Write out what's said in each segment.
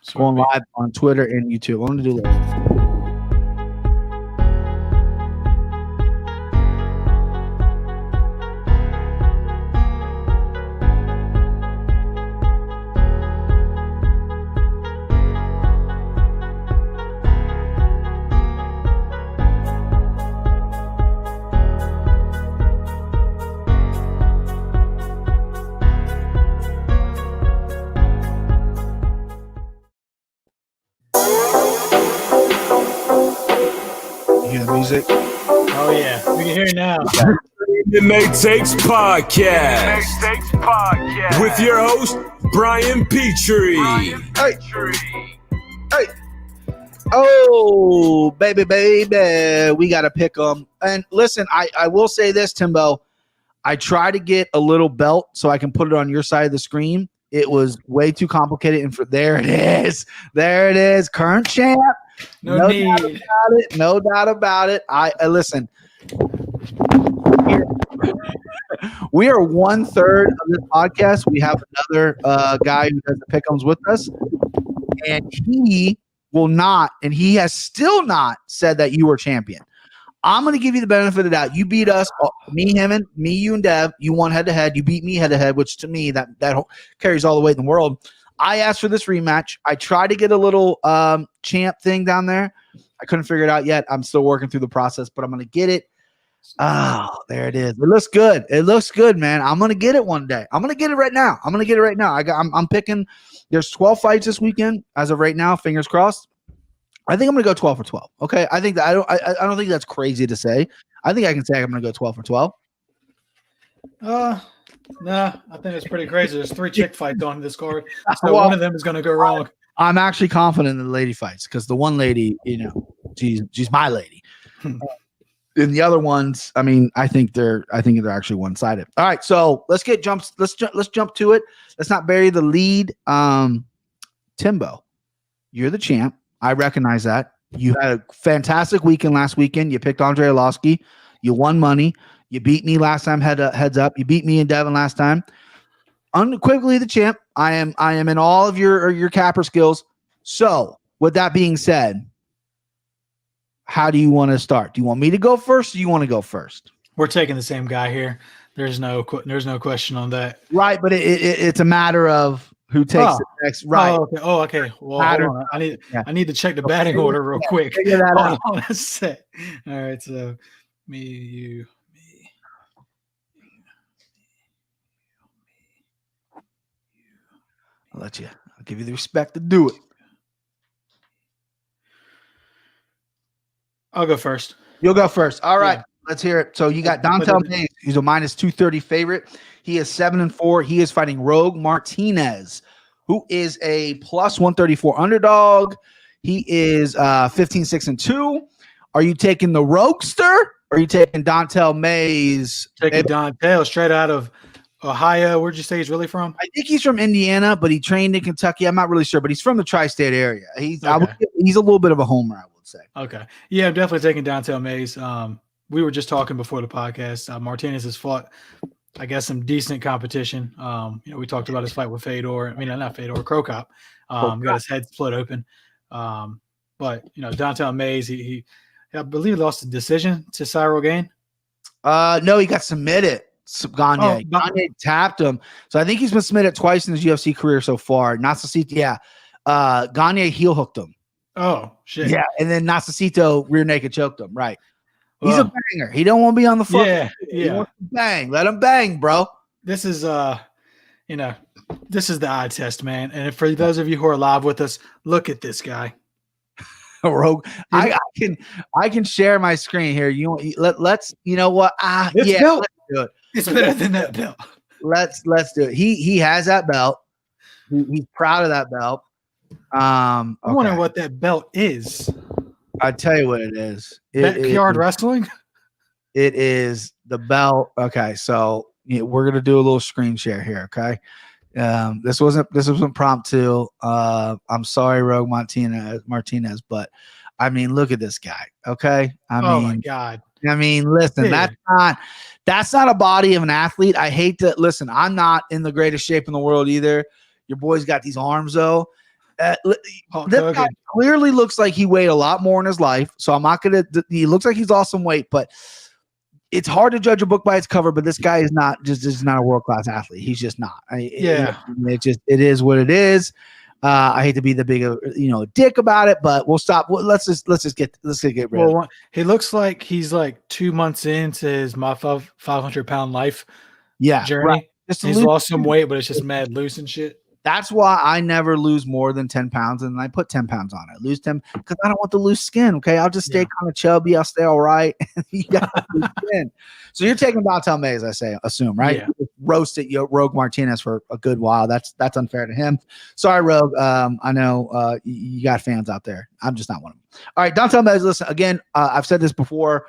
going live on Twitter and YouTube. I'm going to do that. Music. Oh yeah, we can hear it now. Midnight Takes Podcast with your host Brian Petrie. Hey. Oh, baby, we got to pick them. And listen, I will say this, Timbo. I try to get a little belt so I can put it on your side of the screen. It was way too complicated, and there it is. There it is. Current champ. No doubt about it. I listen. We are 1/3 of this podcast. We have another guy who does the pick'ems with us, and he will not, and he has still not said that you were champion. I'm going to give you the benefit of the doubt. You beat us, you and Dev. You won head to head. You beat me head to head, which to me that carries all the weight in the world. I asked for this rematch. I tried to get a little champ thing down there. I couldn't figure it out yet. I'm still working through the process, but I'm going to get it. Oh, there it is. It looks good. It looks good, man. I'm going to get it one day. I'm going to get it right now. I'm picking. There's 12 fights this weekend as of right now. Fingers crossed. I think I'm going to go 12 for 12. Okay. I think that I don't think that's crazy to say. I think I can say I'm going to go 12 for 12. Nah, I think it's pretty crazy. There's 3 chick fights on this card, so one of them is going to go wrong. I'm actually confident in the lady fights because the one lady, she's my lady. And the other ones, I mean, I think they're actually one-sided. All right, so let's jump to it. Let's not bury the lead. Timbo, you're the champ. I recognize that. You had a fantastic weekend last weekend. You picked Andre Arlovski. You won money. You beat me last time heads up. You beat me and Devin last time. Unequivocally the champ. I am in all of your capper skills. So with that being said, how do you want to start? Do you want me to go first or do you want to go first? We're taking the same guy here. There's no question on that. Right, but it's a matter of who takes the next. Right. Okay. Well, hold on. I need to check the batting order real quick. Figure that out. Hold on a sec. All right, so me, you. I'll give you the respect to do it. I'll go first. You'll go first. All right. Yeah. Let's hear it. So you got Dontel Mays. He's a -230 favorite. He is 7-4. He is fighting Rogue Martinez, who is a +134 underdog. He is 15-6-2. Are you taking the Roguester or are you taking Dontel Mays? Taking Dontel straight out of Ohio. Where'd you say he's really from? I think he's from Indiana, but he trained in Kentucky. I'm not really sure, but he's from the tri-state area. He's a little bit of a homer, I would say. Okay. Yeah, I'm definitely taking Dontel Mays. We were just talking before the podcast. Martinez has fought, I guess, some decent competition. We talked about his fight with Felder. I mean, not Felder, Crow Cop. Got his head split open. But Dontel Mays, he I believe lost a decision to Cyril Gain. No, he got submitted. Gagne tapped him. So I think he's been submitted twice in his UFC career so far. Nasacito, Gagne heel hooked him. Oh, shit. Yeah, and then Nasacito rear naked choked him. Right. He's a banger. He don't want to be on the floor. Yeah. He wants to bang. Let him bang, bro. This is this is the eye test, man. And for those of you who are live with us, look at this guy. Rogue. I can share my screen here. Let's you know what? Let's do it. It's better than that belt. Let's do it. He has that belt. He's proud of that belt. I'm wondering what that belt is. I tell you what it is. Backyard wrestling. It is the belt. Okay, so we're gonna do a little screen share here. Okay, this wasn't impromptu. I'm sorry, Rogue Martinez, but I mean, look at this guy. Okay, my God. I mean, listen, that's not a body of an athlete. I hate to listen. I'm not in the greatest shape in the world either. Your boy's got these arms though. This guy clearly looks like he weighed a lot more in his life, so I'm not gonna. He looks like he's lost some weight, but it's hard to judge a book by its cover. But this guy is not not a world class athlete. He's just not. It is what it is. I hate to be the big dick about it, but we'll stop. Let's get rid of it. He looks like he's like 2 months into his 500-pound life journey. Right. He's lost some weight, but it's just mad loose and shit. That's why I never lose more than 10 pounds, and I put 10 pounds on it. Lose 10 because I don't want the loose skin. Okay, I'll just stay kind of chubby. I'll stay all right. You got loose skin. So you're taking Dontel Mays, assume, right? Yeah. You roasted Rogue Martinez for a good while. That's unfair to him. Sorry, Rogue. I know you got fans out there. I'm just not one of them. All right, Dontel Mays. Listen again. I've said this before.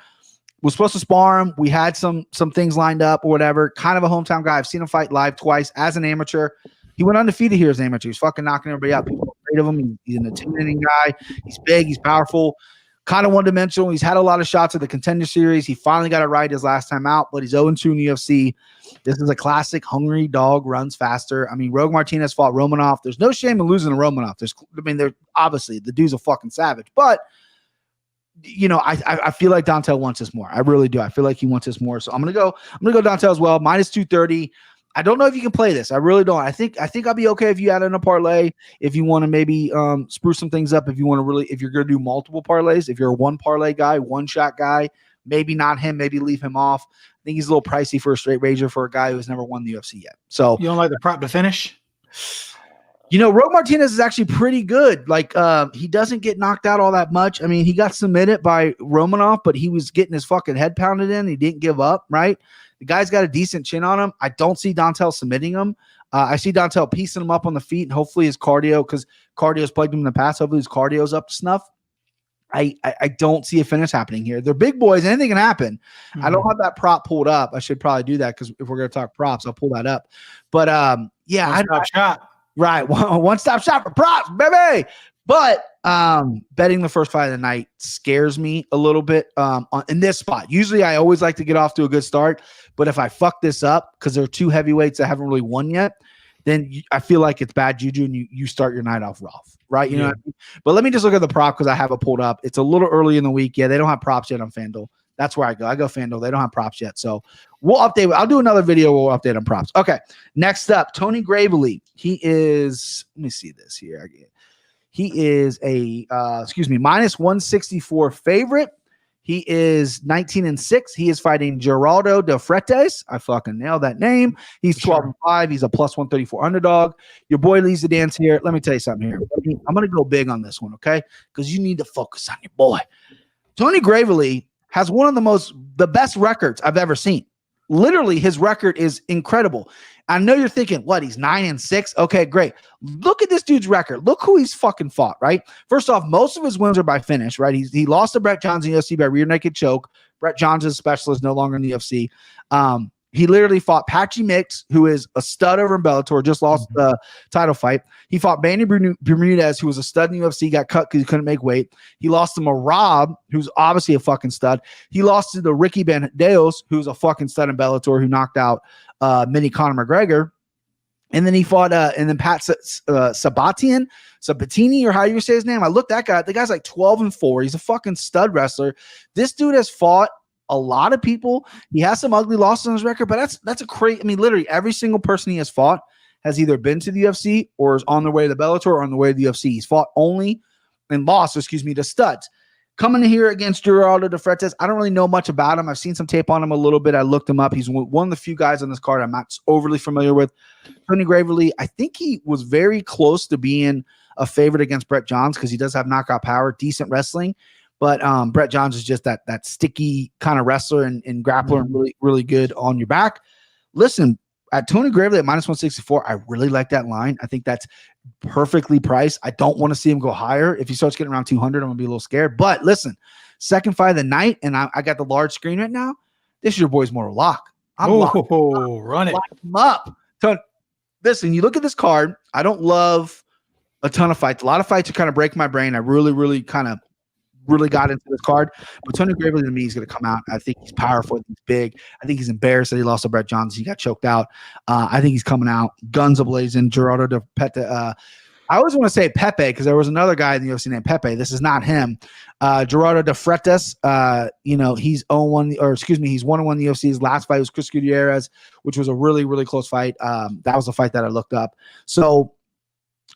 We're supposed to spar him. We had some things lined up or whatever. Kind of a hometown guy. I've seen him fight live twice as an amateur. He went undefeated here as an amateur. He's fucking knocking everybody out. People are afraid of him. He's an intimidating guy. He's big. He's powerful. Kind of one-dimensional. He's had a lot of shots at the Contender Series. He finally got it right his last time out, but he's 0-2 in the UFC. This is a classic hungry dog, runs faster. I mean, Rogue Martinez fought Romanov. There's no shame in losing to Romanov. They're obviously the dude's a fucking savage, but I feel like Dontel wants this more. I really do. I feel like he wants this more. So I'm gonna go Dontel as well. Minus 230. I don't know if you can play this. I really don't. I think I'll be okay if you add in a parlay. If you want to maybe spruce some things up. If you're gonna do multiple parlays. If you're a one parlay guy, one shot guy, maybe not him. Maybe leave him off. I think he's a little pricey for a straight wager for a guy who's never won the UFC yet. So you don't like the prop to finish? Rogue Martinez is actually pretty good. Like, he doesn't get knocked out all that much. I mean, he got submitted by Romanov, but he was getting his fucking head pounded in. He didn't give up, right? The guy's got a decent chin on him. I don't see Dontel submitting him. I see Dontel piecing him up on the feet, and hopefully his cardio, because cardio's plagued him in the past, hopefully his cardio's up to snuff. I don't see a finish happening here. They're big boys. Anything can happen. Mm-hmm. I don't have that prop pulled up. I should probably do that because if we're going to talk props, I'll pull that up. But, One-stop shop. Right. One-stop shop for props, baby. But betting the first fight of the night scares me a little bit in this spot. Usually I always like to get off to a good start. But if I fuck this up because there are two heavyweights that haven't really won yet, then I feel like it's bad juju and you start your night off rough. Right. You know what I mean? But let me just look at the prop because I have it pulled up. It's a little early in the week. Yeah, they don't have props yet on FanDuel. That's where I go. I go FanDuel. They don't have props yet. So we'll update. I'll do another video where we'll update on props. Okay. Next up, Tony Gravely. He is, let me see this here. He is a, minus 164 favorite. He is 19-6. He is fighting Geraldo de Freitas. I fucking nailed that name. He's 12-5. He's a plus 134 underdog. Your boy leads the dance here. Let me tell you something here. I'm going to go big on this one, okay? Because you need to focus on your boy. Tony Gravely has one of the best records I've ever seen. Literally, his record is incredible. I know you're thinking, what? He's 9-6. Okay, great. Look at this dude's record. Look who he's fucking fought, right? First off, most of his wins are by finish, right? He lost to Brett Johns in the UFC by rear naked choke. Brett Johns is a specialist, no longer in the UFC. He literally fought Patchy Mix, who is a stud over in Bellator, just lost the title fight. He fought Bandy Bermudez, who was a stud in the UFC, got cut because he couldn't make weight. He lost to Marab, who's obviously a fucking stud. He lost to the Ricky Bandeos, who's a fucking stud in Bellator, who knocked out mini Conor McGregor. And then he fought, and then Pat Sabatini, or how you say his name. I looked at that guy. The guy's like 12-4. He's a fucking stud wrestler. This dude has fought a lot of people. He has some ugly losses on his record, but that's a crazy. I mean, literally every single person he has fought has either been to the UFC or is on their way to the Bellator or on the way to the UFC. He's fought only and lost, to studs. Coming in here against Geraldo de Freitas, I don't really know much about him. I've seen some tape on him a little bit. I looked him up. He's one of the few guys on this card I'm not overly familiar with. Tony Gravely, I think he was very close to being a favorite against Brett Johns because he does have knockout power, decent wrestling. But Brett Johns is just that sticky kind of wrestler and grappler and really, really good on your back. Listen, at Tony Gravely at minus 164, I really like that line. I think that's perfectly priced. I don't want to see him go higher. If he starts getting around 200, I'm going to be a little scared. But listen, second fight of the night, and I got the large screen right now. This is your boy's Mortal Lock. Run it. Lock him up. Listen, you look at this card. I don't love a ton of fights. A lot of fights are kind of break my brain. I really got into this card, but Tony Gravely to me is going to come out. I think he's powerful. He's big. I think he's embarrassed that he lost to Brett Johns. He got choked out. I think he's coming out guns ablazing. Geraldo de Freitas. I always want to say Pepe because there was another guy in the UFC named Pepe. This is not him. Gerardo de Freitas, he's 0-1, or excuse me, he's 1-1 in the UFC. His last fight was Chris Gutierrez, which was a really, really close fight. That was the fight that I looked up. So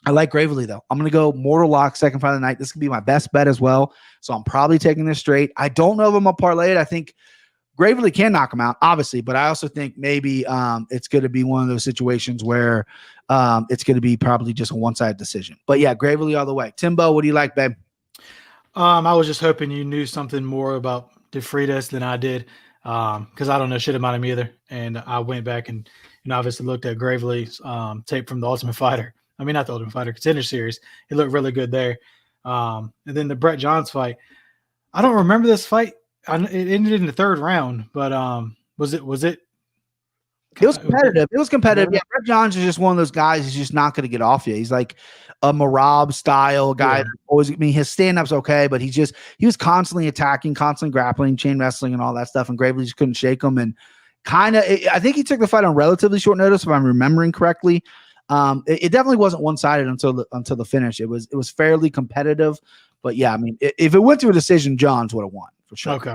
I like Gravely, though. I'm going to go Mortal Lock, second fight of the night. This could be my best bet as well. So I'm probably taking this straight. I don't know if I'm going to parlay it. I think Gravely can knock him out, obviously, but I also think maybe it's going to be one of those situations where it's going to be probably just a one-sided decision. But yeah, Gravely all the way. Timbo, what do you like, babe? I was just hoping you knew something more about De Freitas than I did, because I don't know shit about him either. And I went back and obviously looked at Gravely's tape from the Ultimate Fighter. I mean, not the Ultimate Fighter Contender Series. It looked really good there. And then the Brett Johns fight. I don't remember this fight. It ended in the third round, but was it? It was competitive. It was competitive. Yeah, Brett Johns is just one of those guys who's just not going to get off you. He's like a Marab style guy. Yeah. His stand-up's okay, but he was constantly attacking, constantly grappling, chain wrestling, and all that stuff. And Gravely just couldn't shake him. And I think he took the fight on relatively short notice, if I'm remembering correctly. It definitely wasn't one-sided until the finish. It was fairly competitive. But yeah, I mean, if it went to a decision, Johns would have won. For sure. Okay.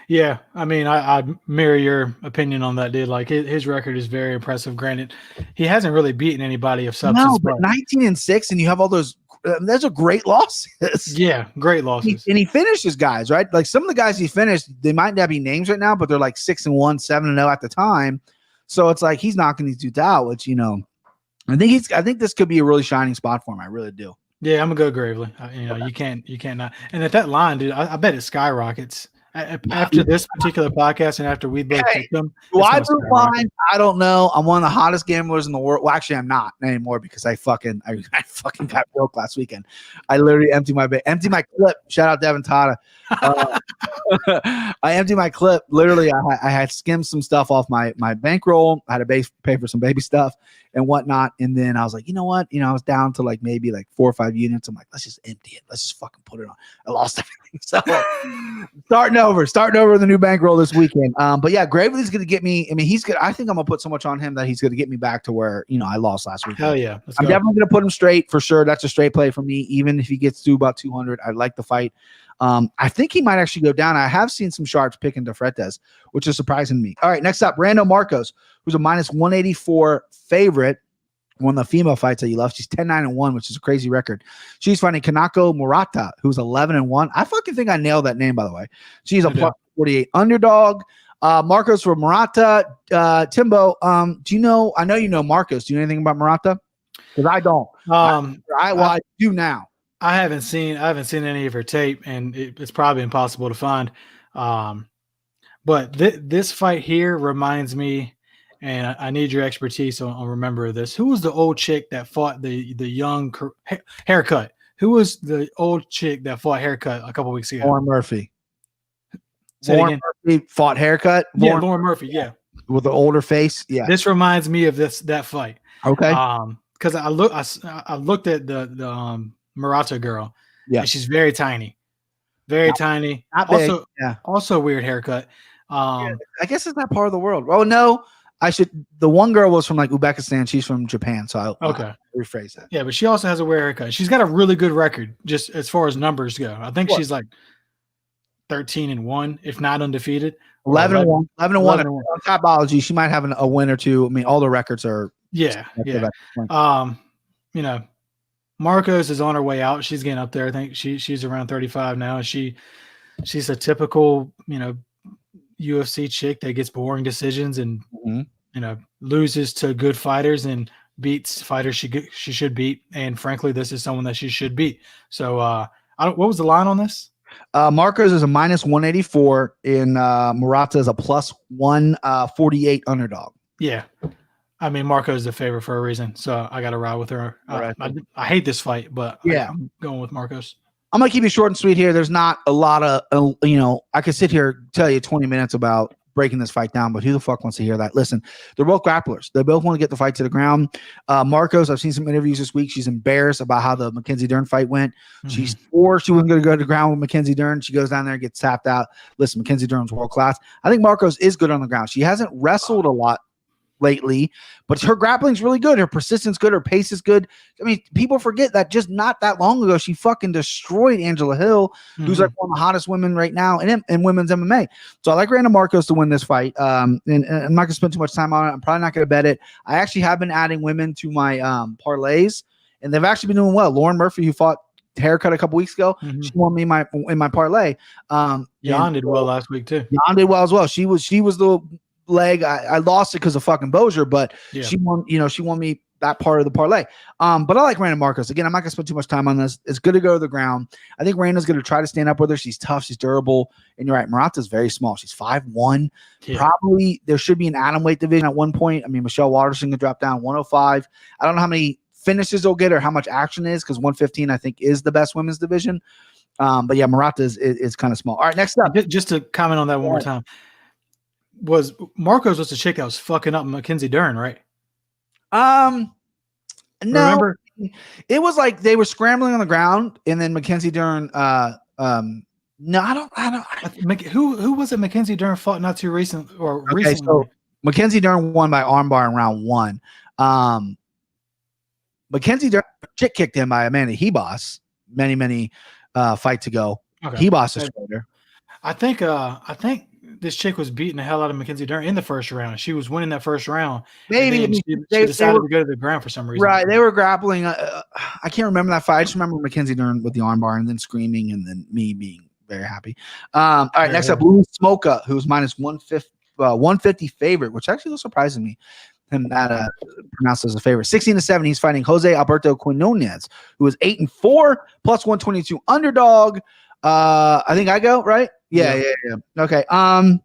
Yeah. I mean, I mirror your opinion on that, dude. Like his record is very impressive. Granted, he hasn't really beaten anybody of substance. No, but 19-6, and you have all those. Those are great losses. Yeah, great losses. And he finishes guys, right? Like some of the guys he finished, they might not be names right now, but they're like 6-1, 7-0 at the time. So it's like he's knocking these dudes out, which I think this could be a really shining spot for him. I really do. Yeah, I'm gonna go Gravely. You can't not. And at that line, dude, I bet it skyrockets after this particular podcast and after we both pick them. Do I move mine? I don't know. I'm one of the hottest gamblers in the world. Well, actually, I'm not anymore because I fucking got broke last weekend. I literally emptied my clip. Shout out Devin Tata. I emptied my clip. Literally, I had skimmed some stuff off my bankroll. I had to pay for some baby stuff and whatnot. And then I was like, you know what? I was down to like maybe like 4 or 5 units. I'm like, let's just empty it. Let's just fucking put it on. I lost everything. So starting over the new bankroll this weekend. But yeah, Gravely's going to get me. I mean, he's good. I think I'm going to put so much on him that he's going to get me back to where, I lost last week. Hell yeah. I'm definitely going to put him straight for sure. That's a straight play for me. Even if he gets to about 200, I like the fight. I think he might actually go down. I have seen some sharps picking De Freitas, which is surprising to me. All right, next up, Rando Marcos, who's a -184 favorite. One of the female fights that you love. She's 10-9-1, which is a crazy record. She's fighting Kanako Murata, who's 11-1. I fucking think I nailed that name, by the way. She's a +48 underdog. Marcos for Murata. Timbo, do you know? I know you know Marcos. Do you know anything about Murata? Because I don't. I do now. I haven't seen any of her tape, and it's probably impossible to find. But this fight here reminds me, and I need your expertise on remember this. Who was the old chick that fought the young Haircut? Who was the old chick that fought Haircut a couple weeks ago? Lauren Murphy. Lauren Murphy fought Haircut. Yeah, Lauren Murphy. Yeah, with the older face. Yeah, this reminds me of that fight. Okay. Because I looked at the Murata girl. Yeah, and she's very tiny, tiny. Also, also weird haircut. I guess it's not part of the world. Oh no. The one girl was from like Uzbekistan. She's from Japan. So I'll rephrase that. Yeah, but she also has a weird haircut. She's got a really good record just as far as numbers go. I think she's like 13-1, if not undefeated. 11-1. 11-1. On Topology, she might have a win or two. I mean, all the records are. Yeah. Marcos is on her way out. She's getting up there. I think she's around 35 now. She's a typical, UFC chick that gets boring decisions and loses to good fighters and beats fighters she should beat. And frankly, this is someone that she should beat. So what was the line on this? Marcos is a -184 and Murata is a +148 underdog. Yeah. I mean, Marco is the favorite for a reason, so I got to ride with her. I hate this fight, but yeah, I'm going with Marcos. I'm going to keep it short and sweet here. There's not a lot of, I could sit here and tell you 20 minutes about breaking this fight down, but who the fuck wants to hear that? Listen, they're both grapplers. They both want to get the fight to the ground. Marcos, I've seen some interviews this week. She's embarrassed about how the Mackenzie Dern fight went. Mm-hmm. She swore she wasn't going to go to the ground with Mackenzie Dern. She goes down there and gets tapped out. Listen, Mackenzie Dern's world class. I think Marcos is good on the ground. She hasn't wrestled a lot lately, but her grappling's really good. Her persistence good. Her pace is good. I mean, people forget that just not that long ago, she fucking destroyed Angela Hill, who's like one of the hottest women right now in women's MMA. So I like Randa Marcos to win this fight. And I'm not gonna spend too much time on it. I'm probably not gonna bet it. I actually have been adding women to my parlays, and they've actually been doing well. Lauren Murphy, who fought Haircut a couple weeks ago, she won me in my parlay. Jan did well last week too. Jan did well as well. She was the leg. I lost it because of fucking Bozier, but she won. She won me that part of the parlay. But I like Randa Marcos. Again, I'm not gonna spend too much time on this. It's good to go to the ground. I think Randa's gonna try to stand up with her. She's tough. She's durable. And you're right, Murata's very small. She's 5'1". Yeah. Probably there should be an atomweight division at one point. I mean, Michelle Waterson can drop down 105. I don't know how many finishes they'll get or how much action is, because 115 I think is the best women's division. But yeah, Murata is kind of small. All right, next up. Just to comment on that one more time. Was Marcos was the chick that was fucking up Mackenzie Dern, right? No. Remember? It was like they were scrambling on the ground, and then Mackenzie Dern. No, I don't. Who was it? Mackenzie Dern fought not too recent or okay, recently. So Mackenzie Dern won by armbar in round 1. Mackenzie Dern chick kicked him by Amanda Hebos many fights ago. Okay. Hebos destroyed her. I think this chick was beating the hell out of Mackenzie Dern in the first round. She was winning that first round. Maybe she decided to go to the ground for some reason. Right, they were grappling. I can't remember that fight. I just remember Mackenzie Dern with the armbar and then screaming, and then me being very happy. All right, next up, Louis Smoka, who's minus 150 favorite, which actually surprises me. Him that pronounced as a favorite. 16-7. He's fighting Jose Alberto Quinones, who is 8-4 plus 122 underdog. I think I go right. Yeah. Okay. I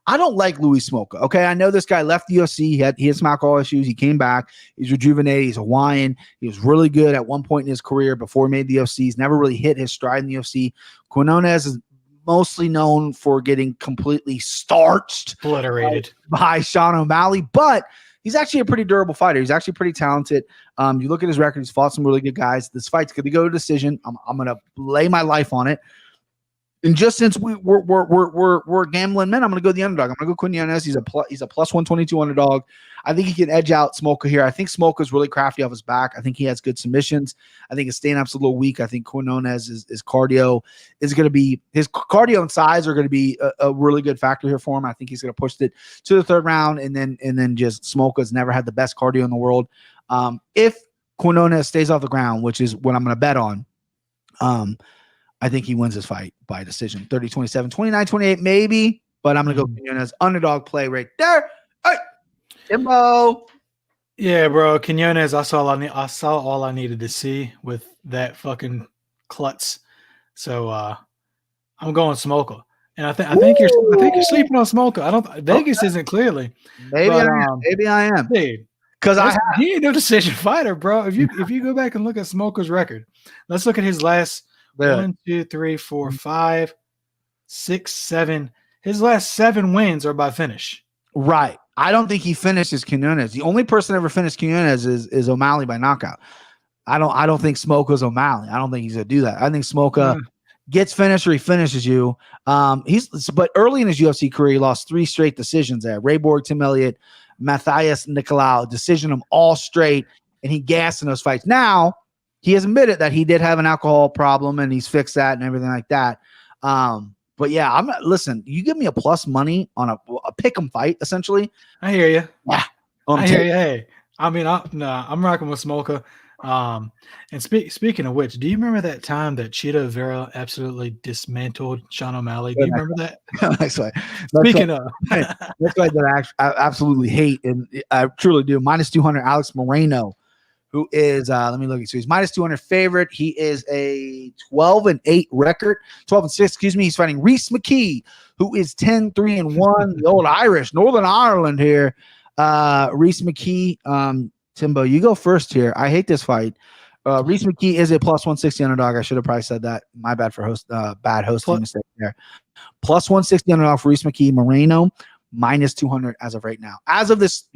don't like Louis Smoka. Okay, I know this guy left the UFC. He had some alcohol issues. He came back. He's rejuvenated. He's Hawaiian. He was really good at one point in his career before he made the UFC. He's never really hit his stride in the UFC. Quinones is mostly known for getting completely starched, obliterated by Sean O'Malley, but he's actually a pretty durable fighter. He's actually pretty talented. You look at his record; he's fought some really good guys. This fight's going to go to decision. I'm going to lay my life on it. And just since we're gambling men, I'm going to go the underdog. I'm going to go Quinones. He's a plus 122 underdog. I think he can edge out Smoka here. I think Smoka's really crafty off his back. I think he has good submissions. I think his stand-up's a little weak. I think Quinones' his cardio is going to be – his cardio and size are going to be a really good factor here for him. I think he's going to push it to the third round, and then just Smoka's never had the best cardio in the world. If Quinones stays off the ground, which is what I'm going to bet on, I think he wins this fight by decision. 30-27, 29-28 maybe, but I'm going to go Quinones. Underdog play right there. Hey, Timbo. Yeah, bro. Quinones, I saw all I needed to see with that fucking klutz. So I'm going Smoka. And I think you're sleeping on Smoka. Vegas isn't clearly. Maybe I am. Because he ain't no decision fighter, bro. If you go back and look at Smoka's record, let's look at his last 1, 2, 3, 4, 5, 6, 7. His last 7 wins are by finish. Right. I don't think he finishes Quinones. The only person ever finished Quinones is O'Malley by knockout. I don't think Smoka's O'Malley. I don't think he's gonna do that. I think Smoka gets finished or he finishes you. But early in his UFC career, he lost 3 straight decisions there. Ray Borg, Tim Elliott, Matthias Nicolau, decision them all straight, and he gassed in those fights. Now, he has admitted that he did have an alcohol problem and he's fixed that and everything like that. But yeah, listen, you give me a plus money on a pick'em fight, essentially. I hear you. Yeah. I hear you. Hey, I mean, I'm rocking with Smoka. And speaking of which, do you remember that time that Cheetah Vera absolutely dismantled Sean O'Malley? Do you remember that? That's why. Speaking of, that's why that I absolutely hate, and I truly do. Minus 200, Alex Moreno, who is let me look. So he's minus 200 favorite. He is a 12-8 record, 12-6. Excuse me. He's fighting Reese McKee, who is 10-3-1. The old Irish, Northern Ireland here. Reese McKee. Timbo, you go first here. I hate this fight. Reese McKee is a plus 160 underdog. I should have probably said that. My bad for bad hosting mistake there. Plus 160 underdog for Reese McKee. Moreno minus 200 as of right now. As of this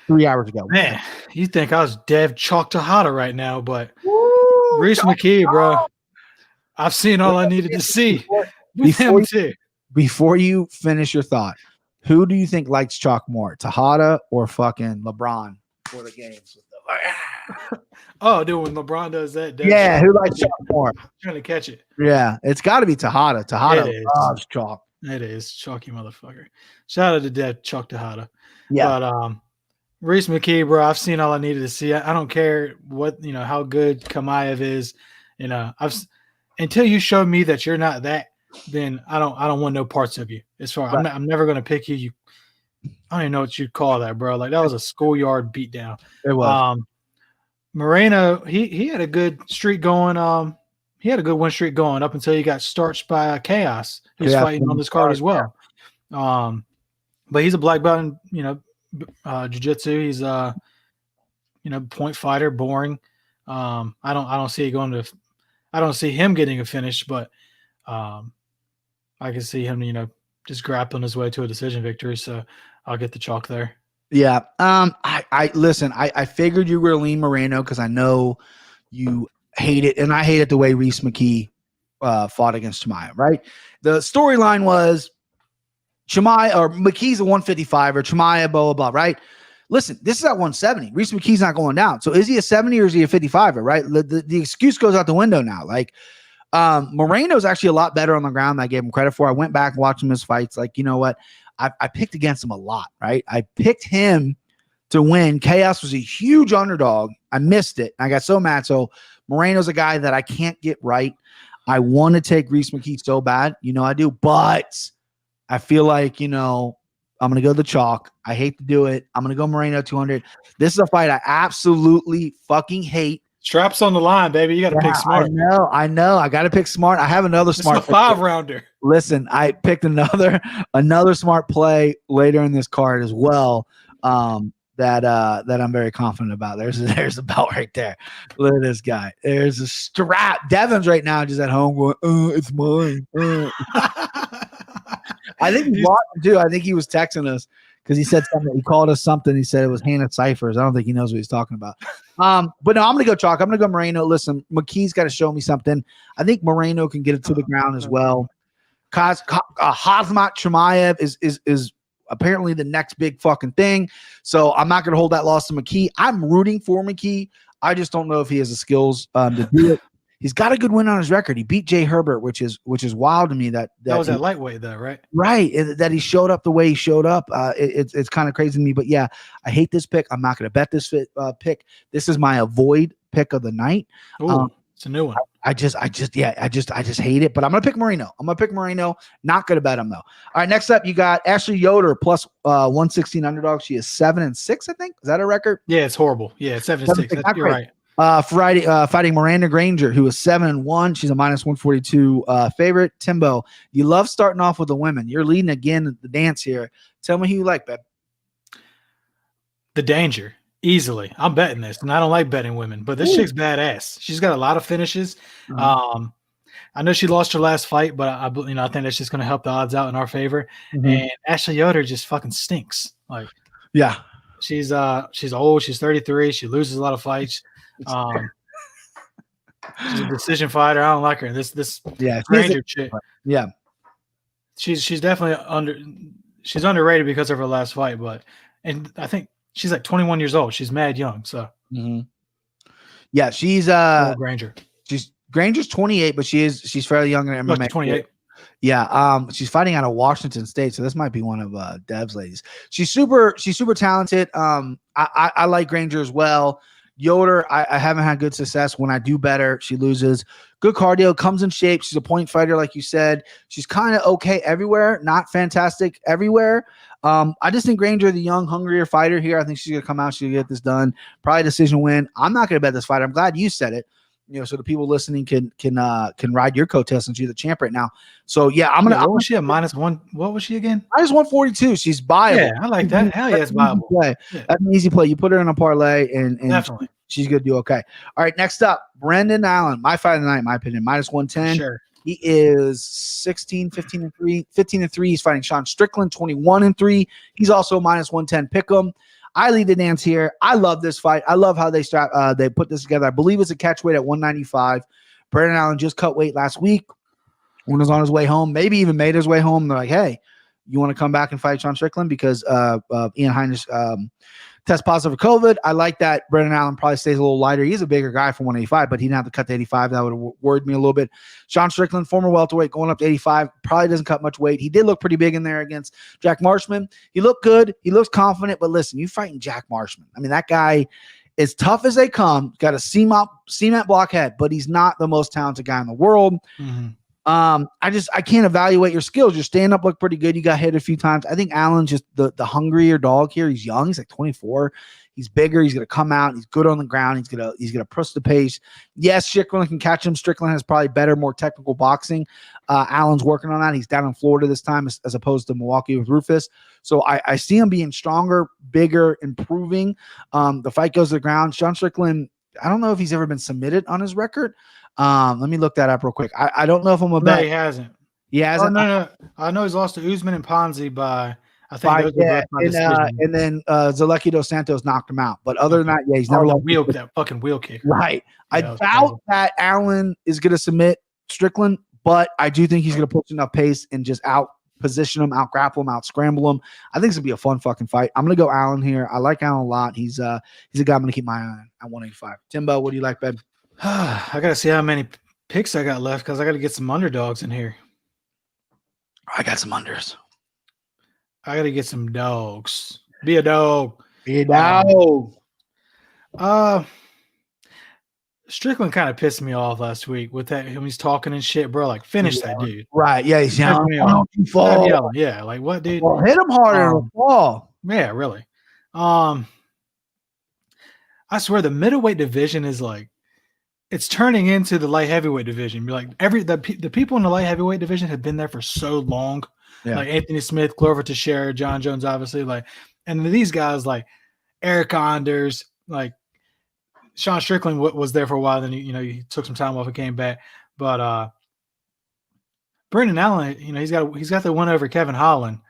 3 hours ago. Man, you think I was Dev Chalk Tejada right now, but Reese McKee, bro. I've seen all I needed to see. Before you finish your thought, Who do you think likes chalk more, Tejada or fucking LeBron for the games? Oh, dude, when LeBron does that, Yeah, who likes chalk more? Trying to catch it. Yeah, it's got to be Tejada. Tejada loves chalk. It is chalky motherfucker. Shout out to Dev Chuck Tejada. Yeah, but Reese McKee, bro, I've seen all I needed to see. I don't care what how good Kamaev is. Until you show me that you're not that, then I don't want no parts of you. As far I'm never gonna pick you. I don't even know what you'd call that, bro. Like that was a schoolyard beatdown. it was. Moreno, he had a good streak going. He had a good win streak going up until he got starched by Chaos. He's fighting on this card as well. But he's a black belt in jiu-jitsu. He's point fighter, boring. I don't see it going to. I don't see him getting a finish, but I can see him, just grappling his way to a decision victory. So I'll get the chalk there. Yeah. I listen. I figured you were lean Moreno because I know you hate it, and I hate it the way Reese McKee fought against Chimaev. Right. The storyline was Chimaev or McKee's a 155 or Chimaev, blah blah blah. Right. Listen, this is at 170. Reese McKee's not going down. So is he a 70 or is he a 55er? Right. The excuse goes out the window now. Like Moreno's actually a lot better on the ground than I gave him credit for. I went back and watched him his fights. Like, you know what? I picked against him a lot, right? I picked him to win. Chaos was a huge underdog. I missed it. I got so mad. So Moreno's a guy that I can't get right. I want to take Reese McKee so bad. I do. But I feel like, I'm going to go the chalk. I hate to do it. I'm going to go Moreno 200. This is a fight I absolutely fucking hate. Straps on the line, baby. You got to pick smart. I know. I got to pick smart. I have another smart. It's a 5-rounder. Listen, I picked another smart play later in this card as well. That I'm very confident about. There's a belt right there. Look at this guy. There's a strap. Devin's right now just at home going, "Oh, it's mine." I think he lost him too. I think he was texting us because he said something. He called us something. He said it was Hannah Cyphers. I don't think he knows what he's talking about. But no, I'm going to go chalk. I'm going to go Moreno. Listen, McKee's got to show me something. I think Moreno can get it to the ground as well. Khamzat Chimaev is apparently the next big fucking thing. So I'm not going to hold that loss to McKee. I'm rooting for McKee. I just don't know if he has the skills to do it. He's got a good win on his record. He beat Jay Herbert, which is wild to me. That was at lightweight, though, right? Right. That he showed up the way he showed up. It's kind of crazy to me. But yeah, I hate this pick. I'm not going to bet this pick. This is my avoid pick of the night. Ooh, it's a new one. I just hate it. But I'm going to pick Moreno. Not going to bet him though. All right. Next up, you got Ashley Yoder plus 116 underdog. She is 7-6. I think is that a record? Yeah, it's horrible. Yeah, it's 7-6. You're right. Friday, fighting Miranda Granger, who is 7-1. She's a minus 142 favorite. Timbo, you love starting off with the women. You're leading again the dance here. Tell me who you like, babe. The Danger, easily. I'm betting this, and I don't like betting women, but this chick's badass. She's got a lot of finishes. I know she lost her last fight, but I think that's just going to help the odds out in our favor. And Ashley Yoder just fucking stinks. Like, yeah, she's old. She's 33. She loses a lot of fights. She's a decision fighter. I don't like her. This Granger chick. Yeah, she's definitely she's underrated because of her last fight, and I think she's like 21 years old. She's mad young. So yeah, she's Granger. Granger's 28, but she's fairly young in MMA. 28. Yeah, she's fighting out of Washington State, so this might be one of Dev's ladies. She's super talented. I like Granger as well. Yoder, I haven't had good success. When I do better, she loses. Good cardio, comes in shape. She's a point fighter, like you said. She's kind of okay everywhere, not fantastic everywhere. I just think Granger, the young, hungrier fighter here, I think she's going to come out. She's going to get this done. Probably a decision win. I'm not going to bet this fight. I'm glad you said it. So the people listening can ride your coattails since you're the champ right now. So yeah, I'm gonna. What was she at -1? What was she again? Minus 142. She's viable. Yeah, I like that. Hell yeah, it's viable. Yeah. That's an easy play. You put her in a parlay, and definitely she's gonna do okay. All right, next up, Brendan Allen. My fight of the night, in my opinion, -110. Sure. He is 15-3. He's fighting Sean Strickland, 21-3. He's also -110. Pick him. I lead the dance here. I love this fight. I love how they put this together. I believe it's a catch weight at 195. Brendan Allen just cut weight last week when he was on his way home, maybe even made his way home. They're like, hey, you want to come back and fight Sean Strickland because Ian Heinisch test positive for COVID. I like that Brendan Allen probably stays a little lighter. He's a bigger guy for 185, but he didn't have to cut to 85. That would have worried me a little bit. Sean Strickland, former welterweight, going up to 85, probably doesn't cut much weight. He did look pretty big in there against Jack Marshman. He looked good. He looks confident, but listen, you fighting Jack Marshman. I mean, that guy is tough as they come, got a cement block head, but he's not the most talented guy in the world. Mm-hmm. I can't evaluate your skills. Your stand-up looked pretty good. You got hit a few times. I think Allen's just the hungrier dog here. He's young. He's like 24. He's bigger. He's going to come out. He's good on the ground. He's going to push the pace. Yes, Strickland can catch him. Strickland has probably better, more technical boxing. Allen's working on that. He's down in Florida this time as opposed to Milwaukee with Rufus. So I see him being stronger, bigger, improving. The fight goes to the ground. Sean Strickland, I don't know if he's ever been submitted on his record. Let me look that up real quick. I don't know if I'm a bet. No, he hasn't. He hasn't. Oh, no. I know he's lost to Usman and Ponzi by, I think those were both by decision. And then Zaleski dos Santos knocked him out. But other than that, yeah, he's never lost. That fucking wheel kick. Right. I doubt that Allen is going to submit Strickland, but I do think he's going to push enough pace and just out position him, out grapple him, out scramble him. I think it's going to be a fun fucking fight. I'm going to go Allen here. I like Allen a lot. He's a guy I'm going to keep my eye on at 185. Timbo, what do you like, babe? I got to see how many picks I got left because I got to get some underdogs in here. I got some unders. I got to get some dogs. Be a dog. Be a dog. Strickland kind of pissed me off last week with that. He's talking and shit, bro. Like, finish that dude. Right. Yeah, he's yelling. Why don't you fall? Yeah, like what, dude? Well, hit him harder and fall. Yeah, really. I swear the middleweight division is like, it's turning into the light heavyweight division. Be like the people in the light heavyweight division have been there for so long. Yeah. Like Anthony Smith, Glover Teixeira, John Jones, obviously. Like, and these guys like Eric Anders, like Sean Strickland was there for a while. Then he took some time off and came back. But Brendan Allen, he's got the one over Kevin Holland.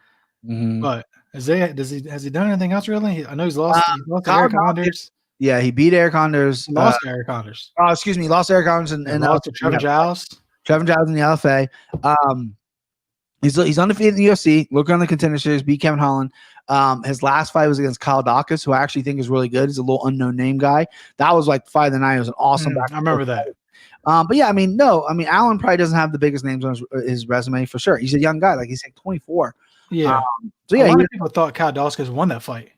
Mm-hmm. But has he done anything else really? I know he's lost to Eric Anders. Yeah, he beat Eric Anders. He lost to Eric Anders. Oh, excuse me. He lost to Eric Anders and lost to Trevor Giles. Trevor Giles in the LFA. He's undefeated in the UFC. Look on the Contender Series. Beat Kevin Holland. His last fight was against Kyle Dawkins, who I actually think is really good. He's a little unknown name guy. That was like fight of the night. It was an awesome. I remember that. But yeah, Allen probably doesn't have the biggest names on his resume for sure. He's a young guy. Like he's like 24. Yeah. So yeah, a lot of people thought Kyle Dawkins won that fight.